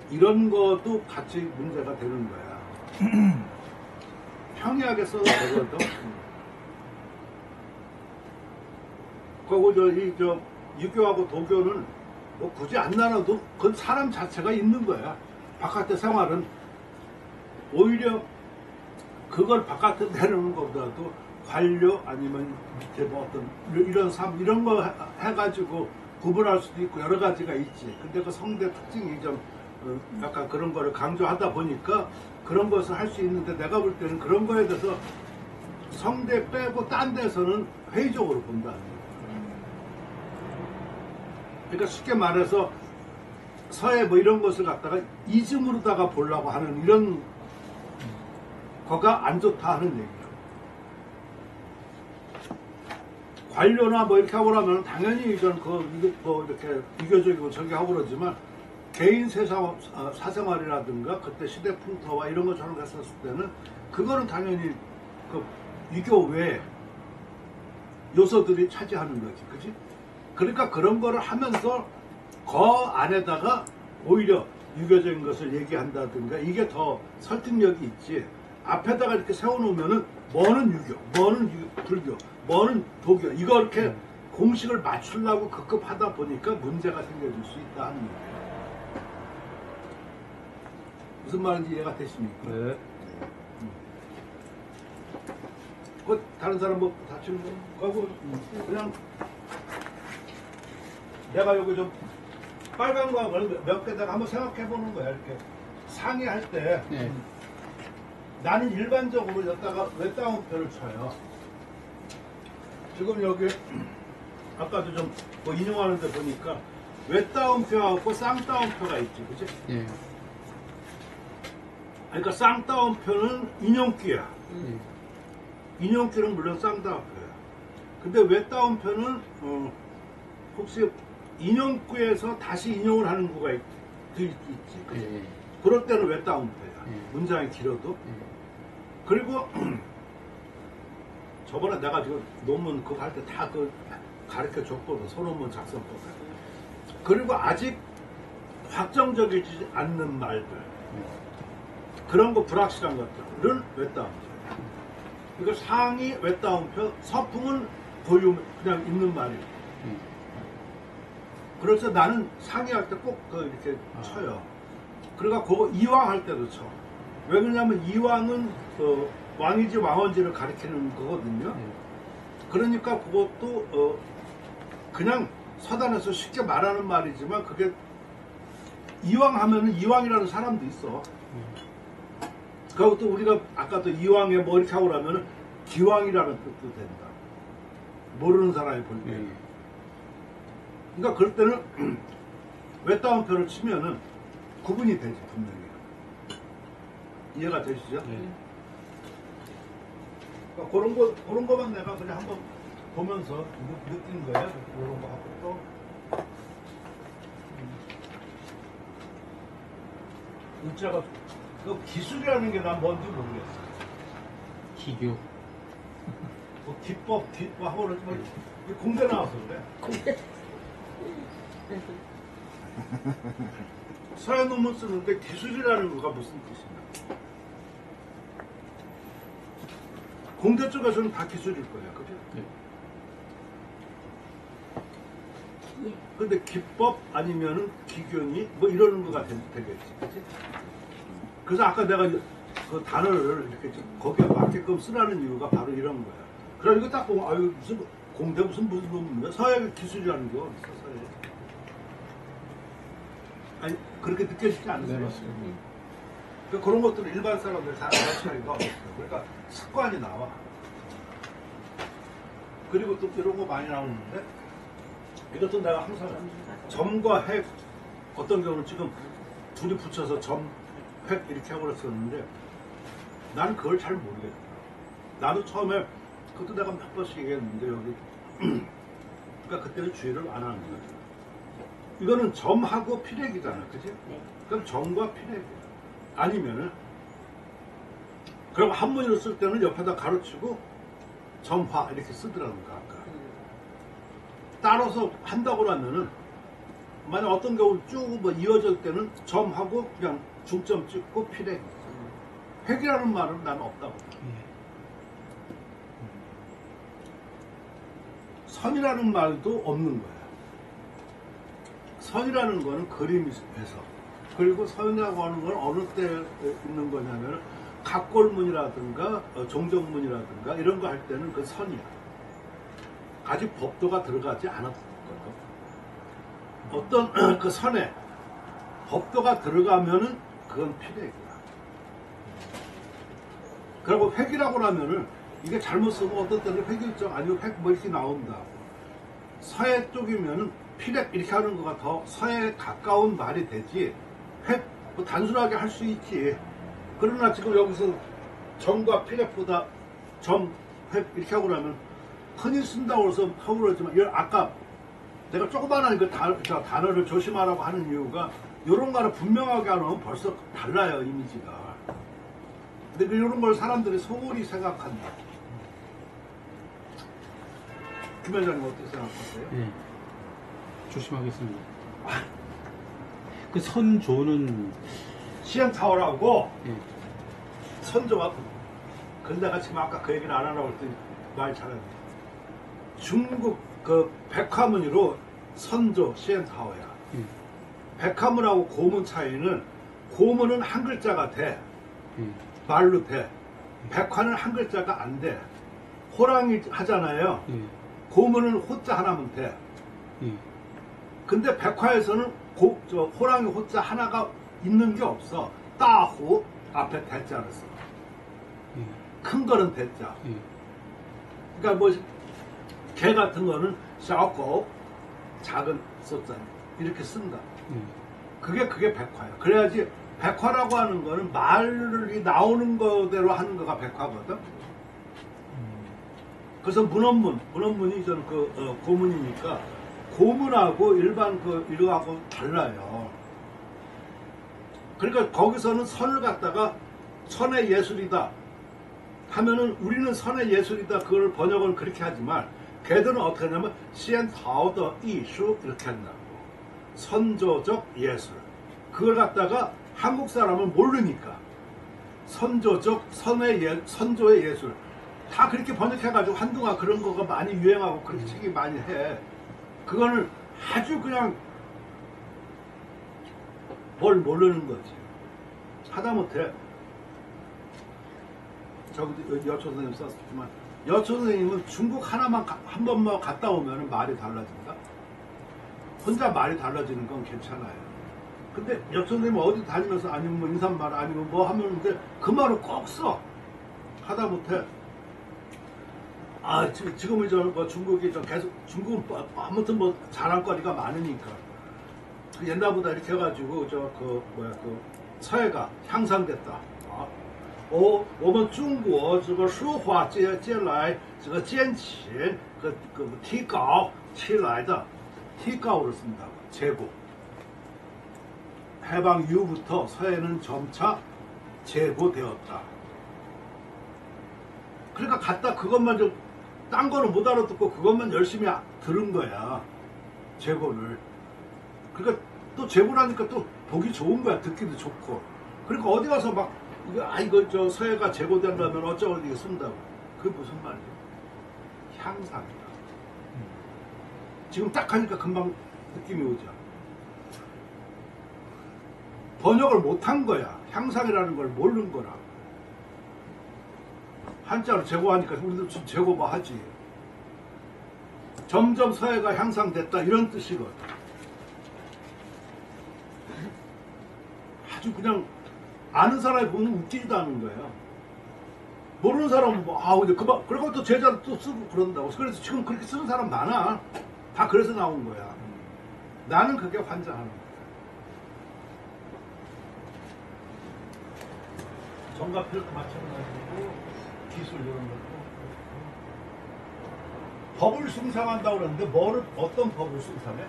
이런 것도 같이 문제가 되는 거야. 평이하게 써도 되거든. 그리고 유교하고 도교는 뭐 굳이 안 나눠도 그건 사람 자체가 있는 거야. 바깥의 생활은 오히려 그걸 바깥에 내놓는 것보다도 관료 아니면 밑에 뭐 어떤 이런 삶 이런 거 해가지고 구분할 수도 있고 여러 가지가 있지. 근데 그 성대 특징이 좀 약간 그런 거를 강조하다 보니까 그런 것을 할 수 있는데 내가 볼 때는 그런 거에 대해서 성대 빼고 딴 데서는 회의적으로 본다는 거예요. 그러니까 쉽게 말해서 서예 뭐 이런 것을 갖다가 이즘으로다가 보려고 하는 이런 거가 안 좋다 하는 얘기예요. 관료나 뭐 이렇게 하고 나면 당연히 이건 뭐 이렇게 비교적이고 저기 하고 그러지만 개인 사생활이라든가 그때 시대 풍토와 이런 것처럼 했었을 때는 그거는 당연히 그 유교 외에 요소들이 차지하는 거지, 그지? 그러니까 그런 거를 하면서 그 안에다가 오히려 유교적인 것을 얘기한다든가 이게 더 설득력이 있지. 앞에다가 이렇게 세워놓으면은 뭐는 유교, 뭐는 불교, 뭐는 도교 이거 이렇게 공식을 맞추려고 급급하다 보니까 문제가 생겨질 수 있다 하는 얘기예요. 무슨 말인지 이해가 되십니까? 네. 그 다른 사람 뭐 다치는 거 하고 그냥 내가 여기 좀 빨간 거하고 몇 개다가 한번 생각해 보는 거야. 이렇게 상의할 때 네. 나는 일반적으로 여기다가 웹다운표를 쳐요. 지금 여기 아까도 좀 뭐 인용하는 데 보니까 웹다운표하고 쌍다운표가 있지, 그치? 예. 그러니까 쌍다운표는 인용기야. 예. 인용기는 물론 쌍다운표야. 근데 웹다운표는 혹시 인용구에서 다시 인용을 하는 구가 있지, 그치? 예. 그럴 때는 웹다운표야. 예. 문장이 길어도. 예. 그리고 저번에 내가 지금 논문 그거 할 때 다 그 가르쳐 줬거든. 소논문 작성법. 그리고 아직 확정적이지 않는 말들. 그런 거 불확실한 것들은 웹다운표야. 그러니까 상이 웹다운표, 서풍은 고유 그냥 있는 말이에요. 그래서 나는 상의할 때 꼭 이렇게 쳐요. 그러니까 그거 이왕 할 때도 쳐. 왜 그러냐면 이왕은 왕이지 왕언지를 가리키는 거거든요. 그러니까 그것도 그냥 서단에서 쉽게 말하는 말이지만 그게 이왕 하면은 이왕이라는 사람도 있어. 그것도 우리가 아까도 이왕에 뭐 이렇게 하고 나면은 기왕이라는 뜻도 된다. 모르는 사람이 볼 때. 그러니까 그럴 때는 웹다운표를 치면은 구분이 되지 분명히. 이해가 되시죠? 그러니까 그런 거만 내가 그냥 한번 보면서 느낀 거예요. 이런 거 하고 또 문자가 그 기술이라는 게 난 뭔지 모르겠어. 기교. 뭐 기법 뭐 하고 그러지만 공대 나와서 그래. 서예 논문 쓰는데 기술이라는 거가 무슨 뜻이냐? 공대 쪽에서는 다 기술일 거야, 그죠? 네. 근데 기법 아니면은 기교니 뭐 이러는 거가 되겠지, 그치? 그래서 아까 내가 그 단어를 이렇게 좀 거기에 맞게끔 쓰라는 이유가 바로 이런 거야. 그러니까 딱 보면 아유 무슨 공대 무슨 논문이야? 서예 기술이라는 게 어딨어, 서예? 아니 그렇게 느껴지지 않으세요? 네, 맞습니다. 그러니까 그런 것들은 일반 사람들 잘 알아차리가 없어요. 그러니까 습관이 나와. 그리고 또 이런 거 많이 나오는데 이것도 내가 항상 점과 핵 어떤 경우는 지금 둘이 붙여서 점, 핵 이렇게 하고 그랬었는데 나는 그걸 잘 모르겠다. 나도 처음에 그것도 내가 몇 번씩 얘기했는데 여기 그러니까 그때는 주의를 안 하는 거야. 이거는 점하고 피렉이잖아, 그지? 그럼 점과 피렉이야. 아니면은 그럼 한문으로 쓸 때는 옆에다 가로치고 점화 이렇게 쓰더라고요. 아까 따라서 한다고 하면은 만약 어떤 경우 쭉 뭐 이어질 때는 점하고 그냥 중점 찍고 피렉. 획이라는 말은 나는 없다고. 선이라는 말도 없는 거야. 선이라는 거는 그림에서. 그리고 선이라고 하는 건 어느 때 있는 거냐면 각골문이라든가 종정문이라든가 이런 거 할 때는 그 선이야. 아직 법도가 들어가지 않았거든. 어떤 그 선에 법도가 들어가면은 그건 피렉이야. 그리고 획이라고 하면은 이게 잘못 쓰면 어떤 때는 획일정 아니고 획 뭐 이렇게 나온다고. 서예 쪽이면은 피렉 이렇게 하는 거가 더 서예에 가까운 말이 되지. 획 뭐 단순하게 할 수 있지. 그러나 지금 여기서 점과 피렉보다 점, 획 이렇게 하고 나면 흔히 쓴다고 해서 하고 그러지만 아까 내가 조그마한 그 단어를 조심하라고 하는 이유가 이런 거를 분명하게 하면 벌써 달라요, 이미지가. 근데 이런 걸 사람들이 소홀히 생각한다. 김 회장님 어떻게 생각하세요? 네. 조심하겠습니다. 그 선조는 시행타오라고 예. 선조가 근데 내가 지금 아까 그 얘기를 안 하라고 했더니 말 잘하네. 중국 그 백화문으로 선조 시엔타오야. 백화문하고 고문 차이는 고문은 한 글자가 돼. 말로 돼. 백화는 한 글자가 안 돼. 호랑이 하잖아요. 고문은 호자 하나면 돼. 근데 백화에서는 호랑이 호자 하나가 있는 게 없어. 따후 앞에 대자를 써. 큰 거는 대자. 그러니까 뭐 개 같은 거는 샤오고 작은 소자 이렇게 쓴다. 그게 백화야. 그래야지 백화라고 하는 거는 말이 나오는 거대로 하는 거가 백화거든. 그래서 문헌문이 저는 고문이니까 고문하고 일반 이거하고 달라요. 그러니까 거기서는 선을 갖다가 선의 예술이다 하면은 우리는 선의 예술이다 그걸 번역을 그렇게 하지만 걔들은 어떻게 하냐면 시엔타오더 이슈 이렇게 한다고. 선조적 예술. 그걸 갖다가 한국 사람은 모르니까 선조적 선조의 예술 다 그렇게 번역해가지고 한동안 그런 거가 많이 유행하고 그렇게 책이 많이 해. 그거는 아주 그냥 뭘 모르는 거지. 하다못해 저기도 여초 선생님 썼지만 여초 선생님은 중국 하나만 한 번만 갔다 오면 말이 달라진다. 혼자 말이 달라지는 건 괜찮아요. 근데 여초 선생님 어디 다니면서 아니면 뭐 인사말 아니면 뭐 하면 그 말을 꼭 써. 하다못해 지금은 뭐 중국이 계속 중국은 아무튼 뭐 자랑거리가 많으니까 옛날보다 이렇게 해가지고 사회가 향상됐다. 我们中国这个书画接来这个奸钱提高起来的 提高를 쓴다. 제고. 해방 이후부터 사회는 점차 제고되었다. 그러니까 갔다 그것만 좀 딴 거는 못 알아듣고 그것만 열심히 들은 거야. 제고를. 그러니까 또 제고라니까 또 보기 좋은 거야. 듣기도 좋고. 그러니까 어디 가서 막 이거 저 서해가 제고되려면 어쩌고 이게 쓴다고. 그게 무슨 말이야? 향상이다. 지금 딱 하니까 금방 느낌이 오죠. 번역을 못한 거야. 향상이라는 걸 모르는 거라. 한자로 제고하니까 우리도 제고 뭐 하지. 점점 서해가 향상됐다 이런 뜻이거든. 아주 그냥 아는 사람이 보면 웃기지도 않은 거예요. 모르는 사람은 이제 그만 그리고 또 제자도 또 쓰고 그런다고. 그래서 지금 그렇게 쓰는 사람 많아. 다 그래서 나온 거야. 나는 그게 환장하는 거야. 정답 필터 맞춰가지고 기술 이런 것도 법을 숭상한다고 그러는데 어떤 법을 숭상해?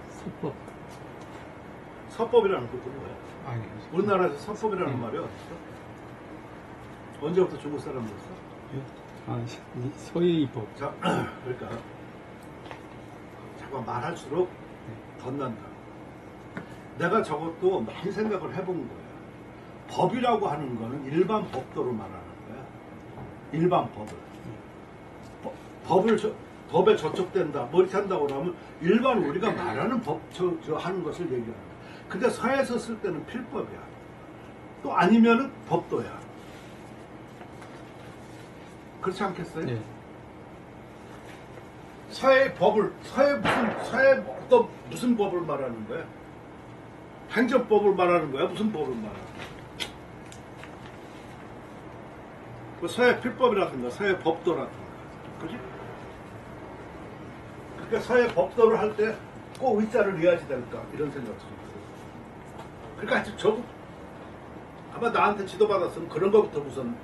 서법. 서법이라는 것도 뭐야? 아니, 우리나라에서 서법이라는 말이 어딨어? 언제부터 중국 사람이었어? 서예의법. 자, 그러니까 자꾸 말할수록 덧난다. 내가 저것도 많이 생각을 해본 거야. 법이라고 하는 거는 일반 법도로 말하는 거야. 일반 법을. 법에 저촉된다, 뭐 이렇게 한다고 그러면 일반 우리가 말하는 법, 하는 것을 얘기하는 거야. 근데 서에서 쓸 때는 필법이야. 또 아니면은 법도야. 그렇지 않겠어요? 네. 서해 무슨 법을 말하는 거야? 행정법을 말하는 거야? 무슨 법을 말하는 거야? 그 서해 필법이라든가 서해 법도라든가, 그지? 그러니까 서해 법도를 할 때 꼭 의자를 넣어야지 될까 이런 생각도 좀 있어요. 그러니까 하여튼 저도 아마 나한테 지도받았으면 그런 것부터 우선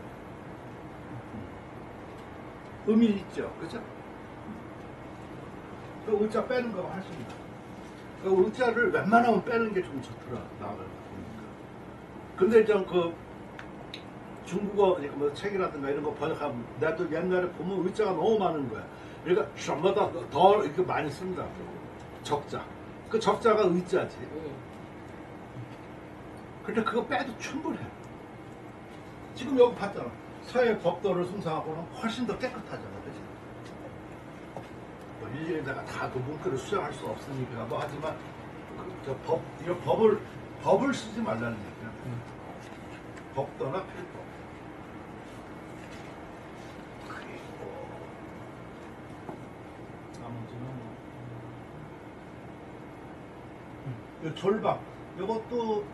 의미 있죠, 그죠? 그 의자 빼는 거가 훨씬 나아. 그 의자를 웬만하면 빼는 게 좀 좋더라, 나를 보니까. 근데 좀 중국어 뭐 책이라든가 이런 거 번역하면 나도 옛날에 보면 의자가 너무 많은 거야. 그러니까 전보다 더 이렇게 많이 쓴다. 적자. 그 적자가 의자지. 근데 그거 빼도 충분해. 지금 여기 봤잖아. 서해 법도를 숭상하고는 훨씬 더 깨끗하잖아, 그치? 일일이 내가 다 그 문구를 수정할 수 없으니까 뭐 하지만 이런 법을 쓰지 말라는 얘기야. 법도나 필법. 그리고 나머지는 이 졸박 이것도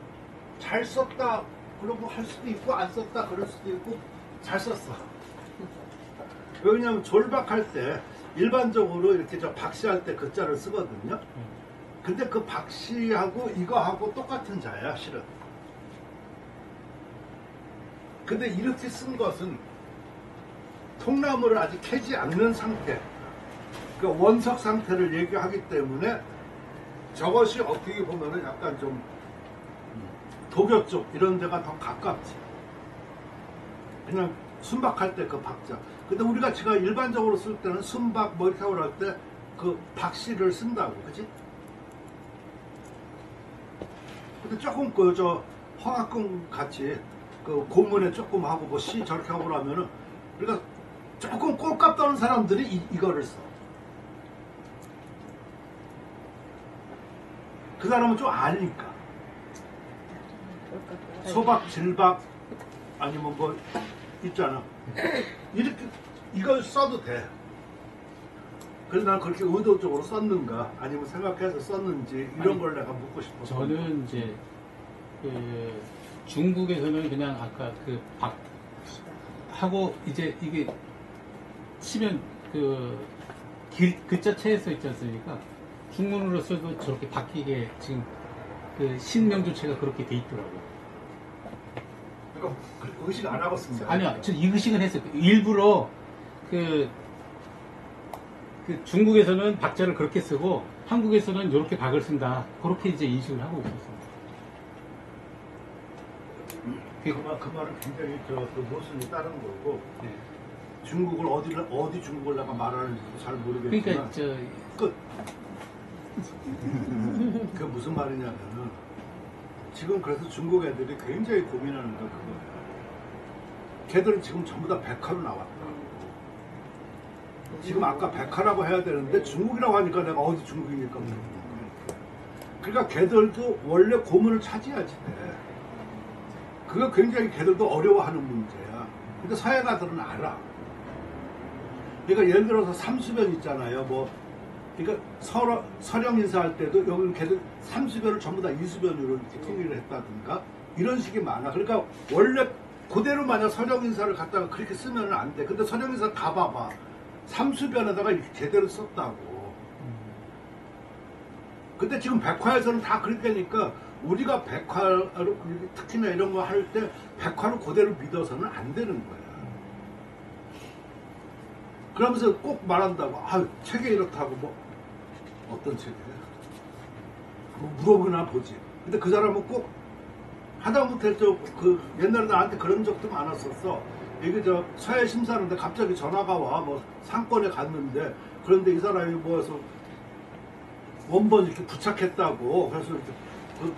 잘 썼다 그러고 할 수도 있고 안 썼다 그럴 수도 있고 잘 썼어. 왜냐면 졸박할 때 일반적으로 이렇게 저 박씨할 때 그 자를 쓰거든요. 근데 그 박씨하고 이거하고 똑같은 자야 실은. 근데 이렇게 쓴 것은 통나무를 아직 캐지 않는 상태, 그 원석 상태를 얘기하기 때문에 저것이 어떻게 보면은 약간 좀 도교 쪽 이런 데가 더 가깝지. 그냥 순박할 때 그 박자. 근데 우리가 지금 일반적으로 쓸 때는 순박 뭐 이렇게 하고 할 때 그 박씨를 쓴다고, 그지? 근데 조금 그 저 허각금 같이 그 고문에 조금 하고 뭐 시 저렇게 하고 그러면은 우리가 조금 꼴값 떠는 사람들이 이거를 써. 그 사람은 좀 아니까. 소박, 질박 아니면 뭐 있잖아. 이렇게 이걸 써도 돼. 그래서 난 그렇게 의도적으로 썼는가 아니면 생각해서 썼는지 이런 걸 내가 묻고 싶었어. 저는 이제 그 중국에서는 그냥 아까 그 박 하고 이제 이게 치면 그 글자체에 써 있지 않습니까? 중문으로서도 저렇게 바뀌게 지금 그 신명조체가 그렇게 돼 있더라고요. 그러니까 의식 안 하고 쓴 거야. 아니요, 저 이 의식은 했어요. 일부러 그 중국에서는 박자를 그렇게 쓰고 한국에서는 이렇게 박을 쓴다. 그렇게 이제 인식을 하고 있었습니다. 그 말은 굉장히 그 모순이 다른 거고 네. 중국을 어디 중국을 내가 말하는지도 잘 모르겠지만 그러니까 저 끝. 그 무슨 말이냐면은 지금 그래서 중국 애들이 굉장히 고민하는 건 그거예요. 걔들은 지금 전부 다 백화로 나왔다. 지금 아까 백화라고 해야 되는데 중국이라고 하니까 내가 어디 중국이니까 그러는 거야. 그러니까 걔들도 원래 고문을 차지하지 돼. 그거 굉장히 걔들도 어려워하는 문제야. 근데 서양가들은 알아. 그러니까 예를 들어서 삼수변 있잖아요. 뭐 그러니까 서령 인사할 때도 여기는 걔들 삼수변을 전부 다 이수변으로 이렇게 통일을 했다든가 이런 식이 많아. 그러니까 원래 그대로 만약 서령 인사를 갖다가 그렇게 쓰면 안 돼. 근데 서령 인사 가봐봐. 삼수변에다가 이렇게 제대로 썼다고. 근데 지금 백화에서는 다 그렇게 하니까 우리가 백화로 특히나 이런 거 할 때 백화를 그대로 믿어서는 안 되는 거야. 그러면서 꼭 말한다고. 아, 책에 이렇다고 뭐 어떤 책이야? 뭐 물어보나 보지. 근데 그 사람은 꼭 하다못해 그 옛날에 나한테 그런 적도 많았었어. 이게 저 서해 심사하는데 갑자기 전화가 와. 뭐 상권에 갔는데 그런데 이 사람이 뭐해서 원본 이렇게 부착했다고. 그래서 이렇게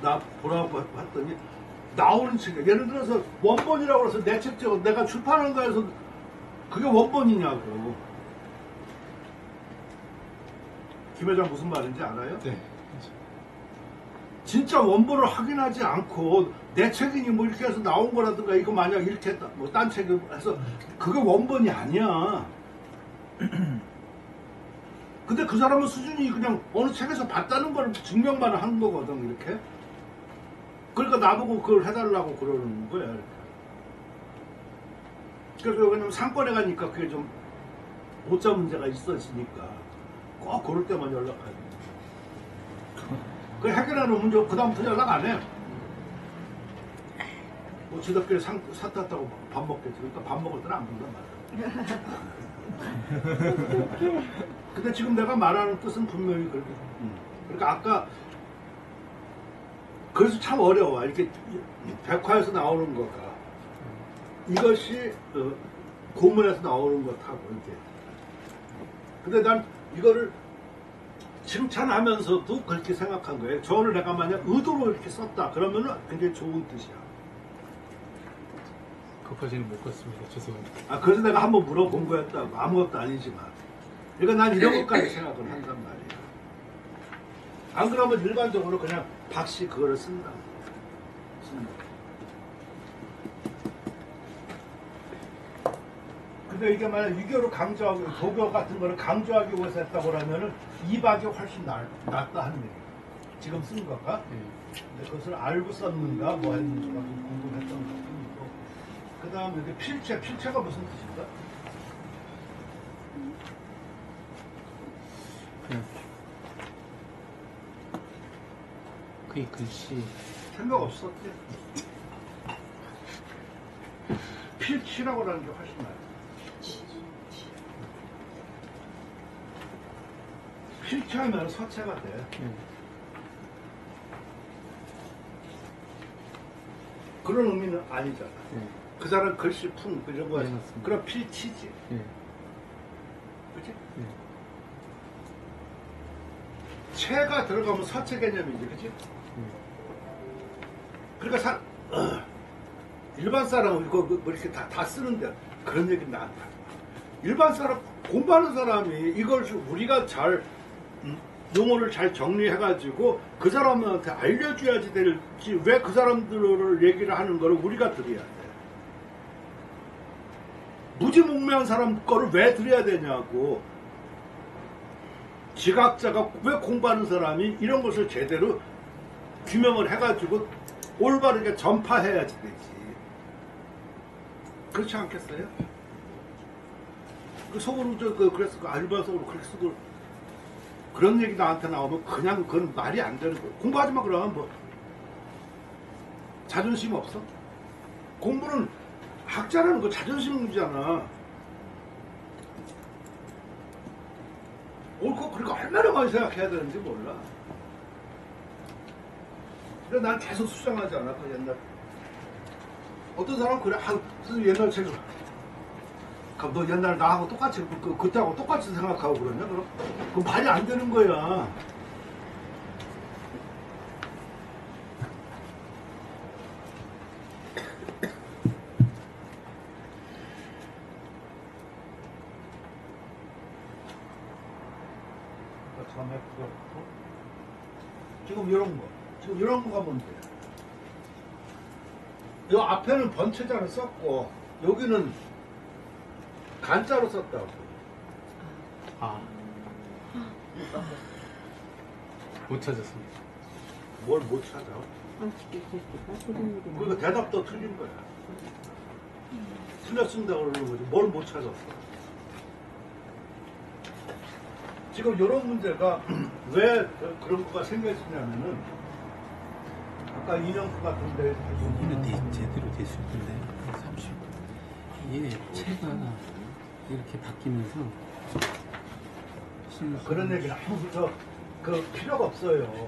나 보라고 했더니 나오는 책이 예를 들어서 원본이라고 해서 내 책 적어 내가 출판한 거에서 그게 원본이냐고. 김 회장 무슨 말인지 알아요? 네. 진짜 원본을 확인하지 않고 내 책이니 뭐 이렇게 해서 나온 거라든가 이거 만약 이렇게 했다 뭐 딴 책을 해서 그게 원본이 아니야. 근데 그 사람은 수준이 그냥 어느 책에서 봤다는 걸 증명만 하는 거거든 이렇게. 그러니까 나보고 그걸 해달라고 그러는 거야. 이렇게. 그래서 왜냐면 상권에 가니까 그게 좀 오자 문제가 있어지니까 꼭 그럴 때만 연락해야 돼. 그 해결하는 문제 그 다음부터 연락 안 해. 뭐 지들끼리 사 탔다고 밥 먹겠지. 그러니까 밥 먹을 때는 안 본단 말이야. 근데 지금 내가 말하는 뜻은 분명히 그렇게. 그러니까 아까 그래서 참 어려워. 이렇게 백화에서 나오는 거가 이것이 고문에서 나오는 것하고 이렇게. 근데 난 이거를 칭찬하면서도 그렇게 생각한 거예요. 저를 내가 만약 의도로 이렇게 썼다 그러면은 굉장히 좋은 뜻이야. 그까지는 못 갔습니다. 죄송합니다. 아 그래서 내가 한번 물어본 거였다고. 아무것도 아니지만. 그러니까 난 이런 것까지 생각을 한단 말이야. 안 그러면 일반적으로 그냥 박씨 그거를 쓴다. 근데 이게 만약 유교를 강조하고 도교 같은 거를 강조하기 위해서 했다고 그러면은 이박이 훨씬 낫다 하는 얘기야. 지금 쓴 거가. 근데 그것을 알고 썼는가 뭐 했는지가 좀 궁금했던 것 같고. 그 다음에 이게 필체가 무슨 뜻인가? 그게 글씨. 생각 없었대. 필치라고 하는 게 훨씬 나아요. 필치하면 서체가 돼. 그런 의미는 아니잖아. 그 사람 글씨 품 이런 거 그럼 필치지. 그치? 체가 들어가면 서체 개념이지, 그치? 그러니까 일반 사람은 이거 뭐 이렇게 다 쓰는데 그런 얘기는 나한테 하지 마. 일반 사람, 공부하는 사람이 이걸 우리가 잘 용어를 잘 정리해가지고 그 사람한테 알려줘야지 될지 왜 그 사람들을 얘기를 하는 거를 우리가 들어야 돼. 무지몽매한 사람 거를 왜 들어야 되냐고. 지각자가 왜 공부하는 사람이 이런 것을 제대로 규명을 해가지고 올바르게 전파해야지 되지. 그렇지 않겠어요? 그 속으로 그래서 그 일반 속으로 그렇게 쓰고 그런 얘기 나한테 나오면 그냥 그건 말이 안 되는 거예요. 공부하지 마 그러면 뭐 자존심 없어? 공부는 학자라는 거 자존심 문제잖아. 옳고 그러니까 얼마나 많이 생각해야 되는지 몰라. 근데 난 계속 수정하지 않아. 그 옛날 어떤 사람은 그래. 선생님 옛날 책을 그럼 너 옛날 나하고 똑같이 그때하고 똑같이 생각하고 그러냐? 그럼 그 말이 안 되는 거야. 처음에 그거 지금 이런 거가 뭔데? 이 앞에는 번체자를 썼고 여기는 간자로 썼다고. 못 찾았습니다. 뭘 못 찾아? 그러니까 대답도 틀린 거야. 틀렸습니다 그러는 거지. 뭘 못 찾았어? 지금 이런 문제가 왜 그런 거가 생겨지냐면은 아까 인형수 같은데 이는 제대로 됐을 텐데 30. 이게 체가 이렇게 바뀌면서 그런 얘기는 아무부터 그 필요가 없어요.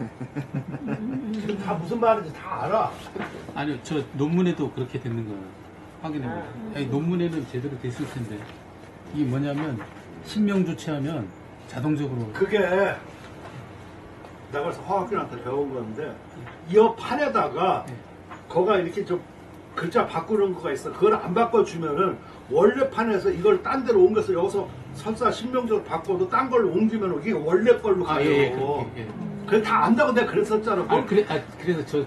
지금 다 무슨 말인지 다 알아. 아니요, 저 논문에도 그렇게 됐는 거예요. 확인해보세요. 논문에는 제대로 됐을 텐데 이게 뭐냐면 신명 조치하면 자동적으로 그게 내가 그래서 화학교한테 배운 건데 이 판에다가 거가 이렇게 좀 글자 바꾸는 거가 있어. 그걸 안 바꿔주면은 원래 판에서 이걸 딴 데로 옮겨서 여기서 설사 신명적으로 바꿔도 딴 걸로 옮기면 이게 원래 걸로 가요. 그게 다 안다고 내가 그랬었잖아. 그래서 저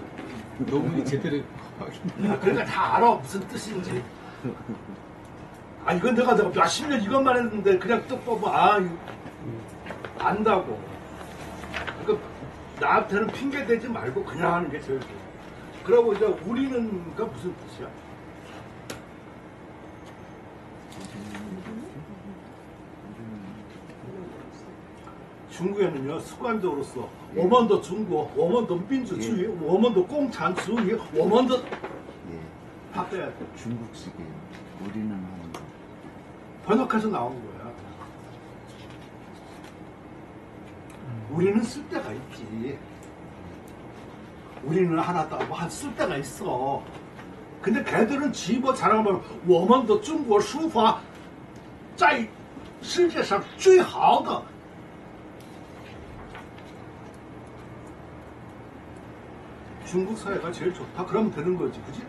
논문이 제대로 그러니까 다 알아 무슨 뜻인지. 이건 내가 몇십 년 이것만 했는데 그냥 또 보면 안다고. 그러니까 나한테는 핑계 대지 말고 그냥 하는 게 제일 좋아. 그러고 이제 우리는가 무슨 뜻이야? 중국에는요 습관적으로 써. 我们的中国我们的民主主义我们的共产主义我们的바꿔야 돼. 중국식이에요. 우리는 하는 거. 번역해서 나온 거야. 우리는 쓸 때가 있지. 우리는 하나 쓸 때가 있어. 근데 걔들은 집어 자랑하면 我们的中国书法在世界上最好的 중국 사회가 제일 좋다. 그러면 되는 거지, 그지?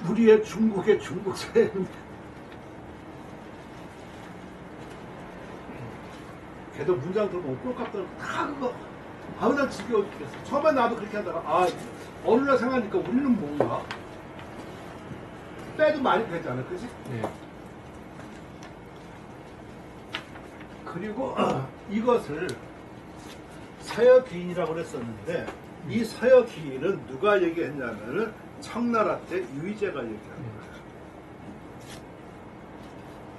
우리의 중국의 중국 사회는 걔도 문장도 뭐 꼴값도 다 그거 아우 난 지겨워 죽겠어. 처음에 나도 그렇게 하다가 어느 날 생각하니까 우리는 뭔가 빼도 많이 되잖아, 그치? 네. 그리고 이것을 서여기인이라고 그랬었는데 이 서여기인은 누가 얘기했냐면은 청나라 때 유의제가 얘기한 거예요.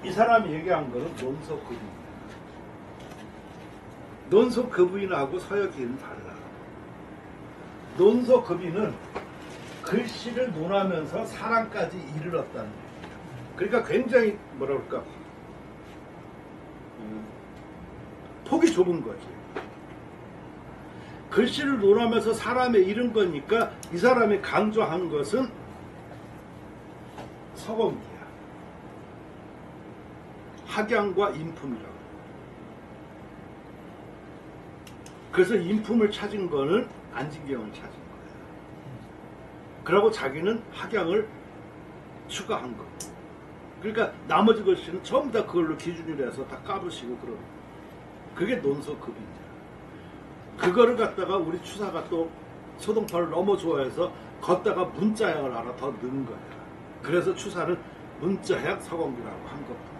이 사람이 얘기한 거는 논소급입니다. 논소급인하고 서여기인은 달라. 논소급인은 글씨를 논하면서 사람까지 이르렀다는 얘기예요. 그러니까 굉장히 뭐라 그럴까 폭이 좁은 거지. 글씨를 논하면서 사람에 이른 거니까 이 사람이 강조한 것은 서공기야. 학양과 인품이라고. 그래서 인품을 찾은 거는 안진경을 찾은 거야. 그러고 자기는 학양을 추가한 거. 그러니까 나머지 글씨는 전부 다 그걸로 기준으로 해서 다 까부시고 그런. 그게 논소급이냐. 그거를 갖다가 우리 추사가 또 소동파를 너무 좋아해서 걷다가 문자약을 하나 더 넣은 거야. 그래서 추사는 문자약 서공기라고 한 겁니다.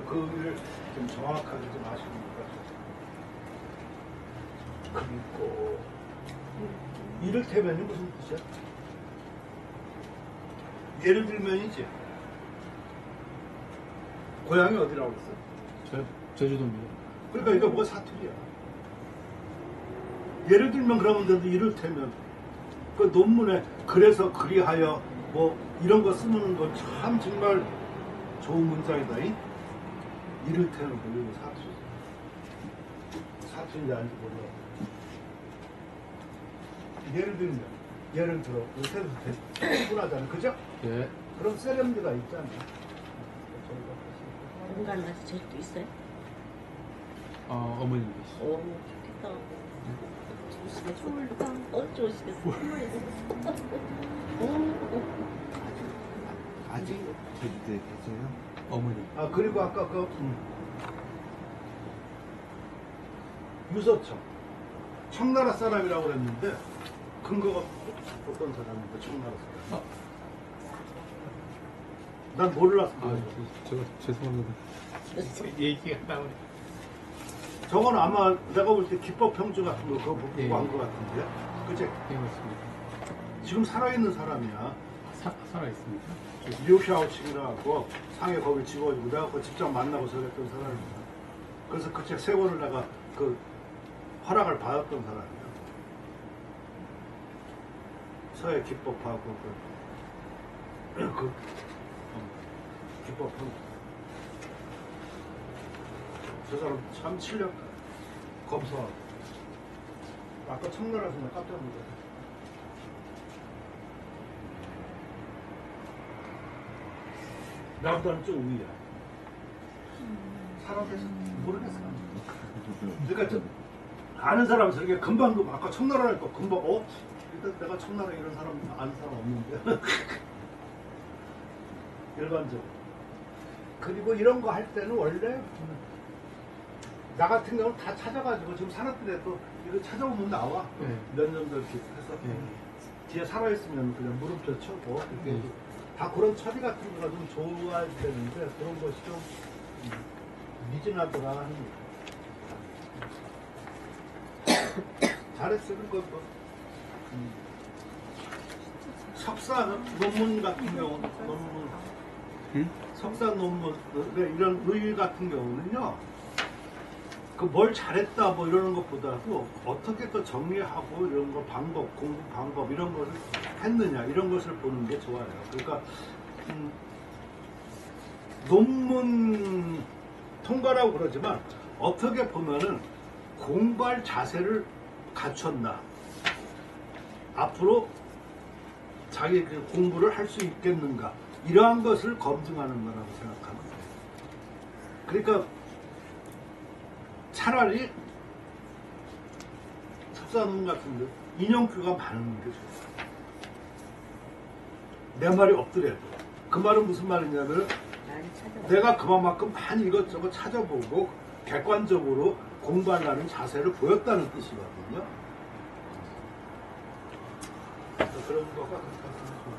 그 의를 좀 정확하게 좀 아시는 것 같아요. 그리고 이를테면이 무슨 뜻이야? 예를 들면이지. 고향이 어디라고 했어? 제주도입니다. 그러니까 이거 뭐가 사투리야. 예를 들면 그러면 돼도 이를테면 그 논문에 그래서 그리하여 뭐 이런 거 쓰는 거 참 정말 좋은 문장이다. 이를테면 그리고 사투리인지 아닌지 몰라. 예를 들어 요새도 충분하잖아, 그죠? 예. 그런 세련미가 있잖아. 공간 가서 제주도 있어요? 어머님 계시. 오, 좋겠다. 좋으시겠어. 좋으시겠어. 아직 제주도에 계세요? 어머니. 그리고 아까 유서청 청나라 사람이라고 그랬는데 근거가 어떤 사람인데 청나라 사람? 난 몰랐어. 제가 죄송합니다. 얘기가 나오네. 저건 아마 내가 볼 때 기법평주 같은 거 그거 보고 예. 한 거 같은데, 그치? 예, 맞습니다. 지금 살아있는 사람이야. 살아있습니다. 리오샤오칭이라고 상해 거기 직원이고 내가 그 직접 만나고 저랬던 사람이야. 그래서 그 책 세 권을 내가 그 허락을 받았던 사람이야. 서해 기법하고 기법은 저 사람 참 실력 검소하고. 아까 청나라에서 나 깜짝 놀랐어. 나보다는 좀 위야. 사람에서 모르겠어. 그러니까 좀 아는 사람은 저렇게 금방 아까 청나라니까 금방 일단 내가 청나라 이런 사람 아는 사람 없는데 일반적으로. 그리고 이런 거 할 때는 원래 나 같은 경우는 다 찾아가지고 지금 산업들에도 이거 찾아보면 나와. 네. 몇 년도 이렇게 해서 네. 뒤에 살아있으면 그냥 물음표 쳐고 이렇게 다 그런 처리 같은 거가 좀 좋아야 되는데 그런 것이 좀 미진하더라 하는 잘했어. 그거 뭐 석사 논문 같은 경우는 석사 논문 이런 의 같은 경우는요. 그 뭘 잘했다 뭐 이러는 것보다도 어떻게 또 정리하고 이런 거 방법, 공부 방법 이런 것을 했느냐 이런 것을 보는 게 좋아요. 그러니까 논문 통과라고 그러지만 어떻게 보면은 공부할 자세를 갖췄나, 앞으로 자기 그 공부를 할 수 있겠는가 이러한 것을 검증하는 거라고 생각합니다. 그러니까 차라리 석사 논문 같은 데 인용표가 많은 게 좋아요. 내 말이 없더라도. 그 말은 무슨 말이냐면 나를 찾아봐. 내가 그만큼 많이 이것저것 찾아보고 객관적으로 공부하려는 자세를 보였다는 뜻이거든요. 그런 거가 그렇게 하시면 좋을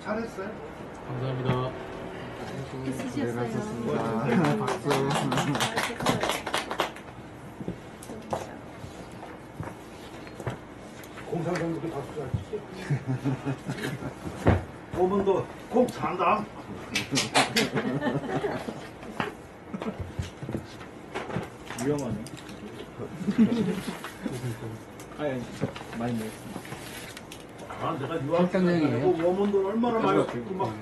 잘했어요. 감사합니다. 네, 쓰셨어요. 수고하셨습니다. 박수. 공상경도 박수 잘 치죠. 오면도 꼭 잘한다. 위험하네. 아니, 많이 먹었습니다. 아, 내가 유학생이고 원문도 얼마나 많이 했고 막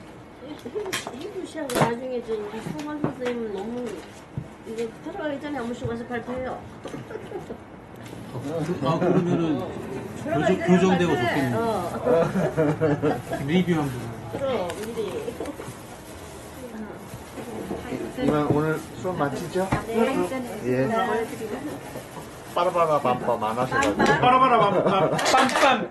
이 무시하고 나중에 저 우리 성원 선생님 너무 이제 들어가기 전에 한 번씩 와서 발표해요. 아, 그러면은 들어가기 전에 교정되고 발표해. 좋겠네요. 리뷰 한 번. 그럼 미리. 이만 오늘 수업 마치죠? 네. 예. 빠라바라 밤밤 안 하셔가지고. 빠라바라 빰빰.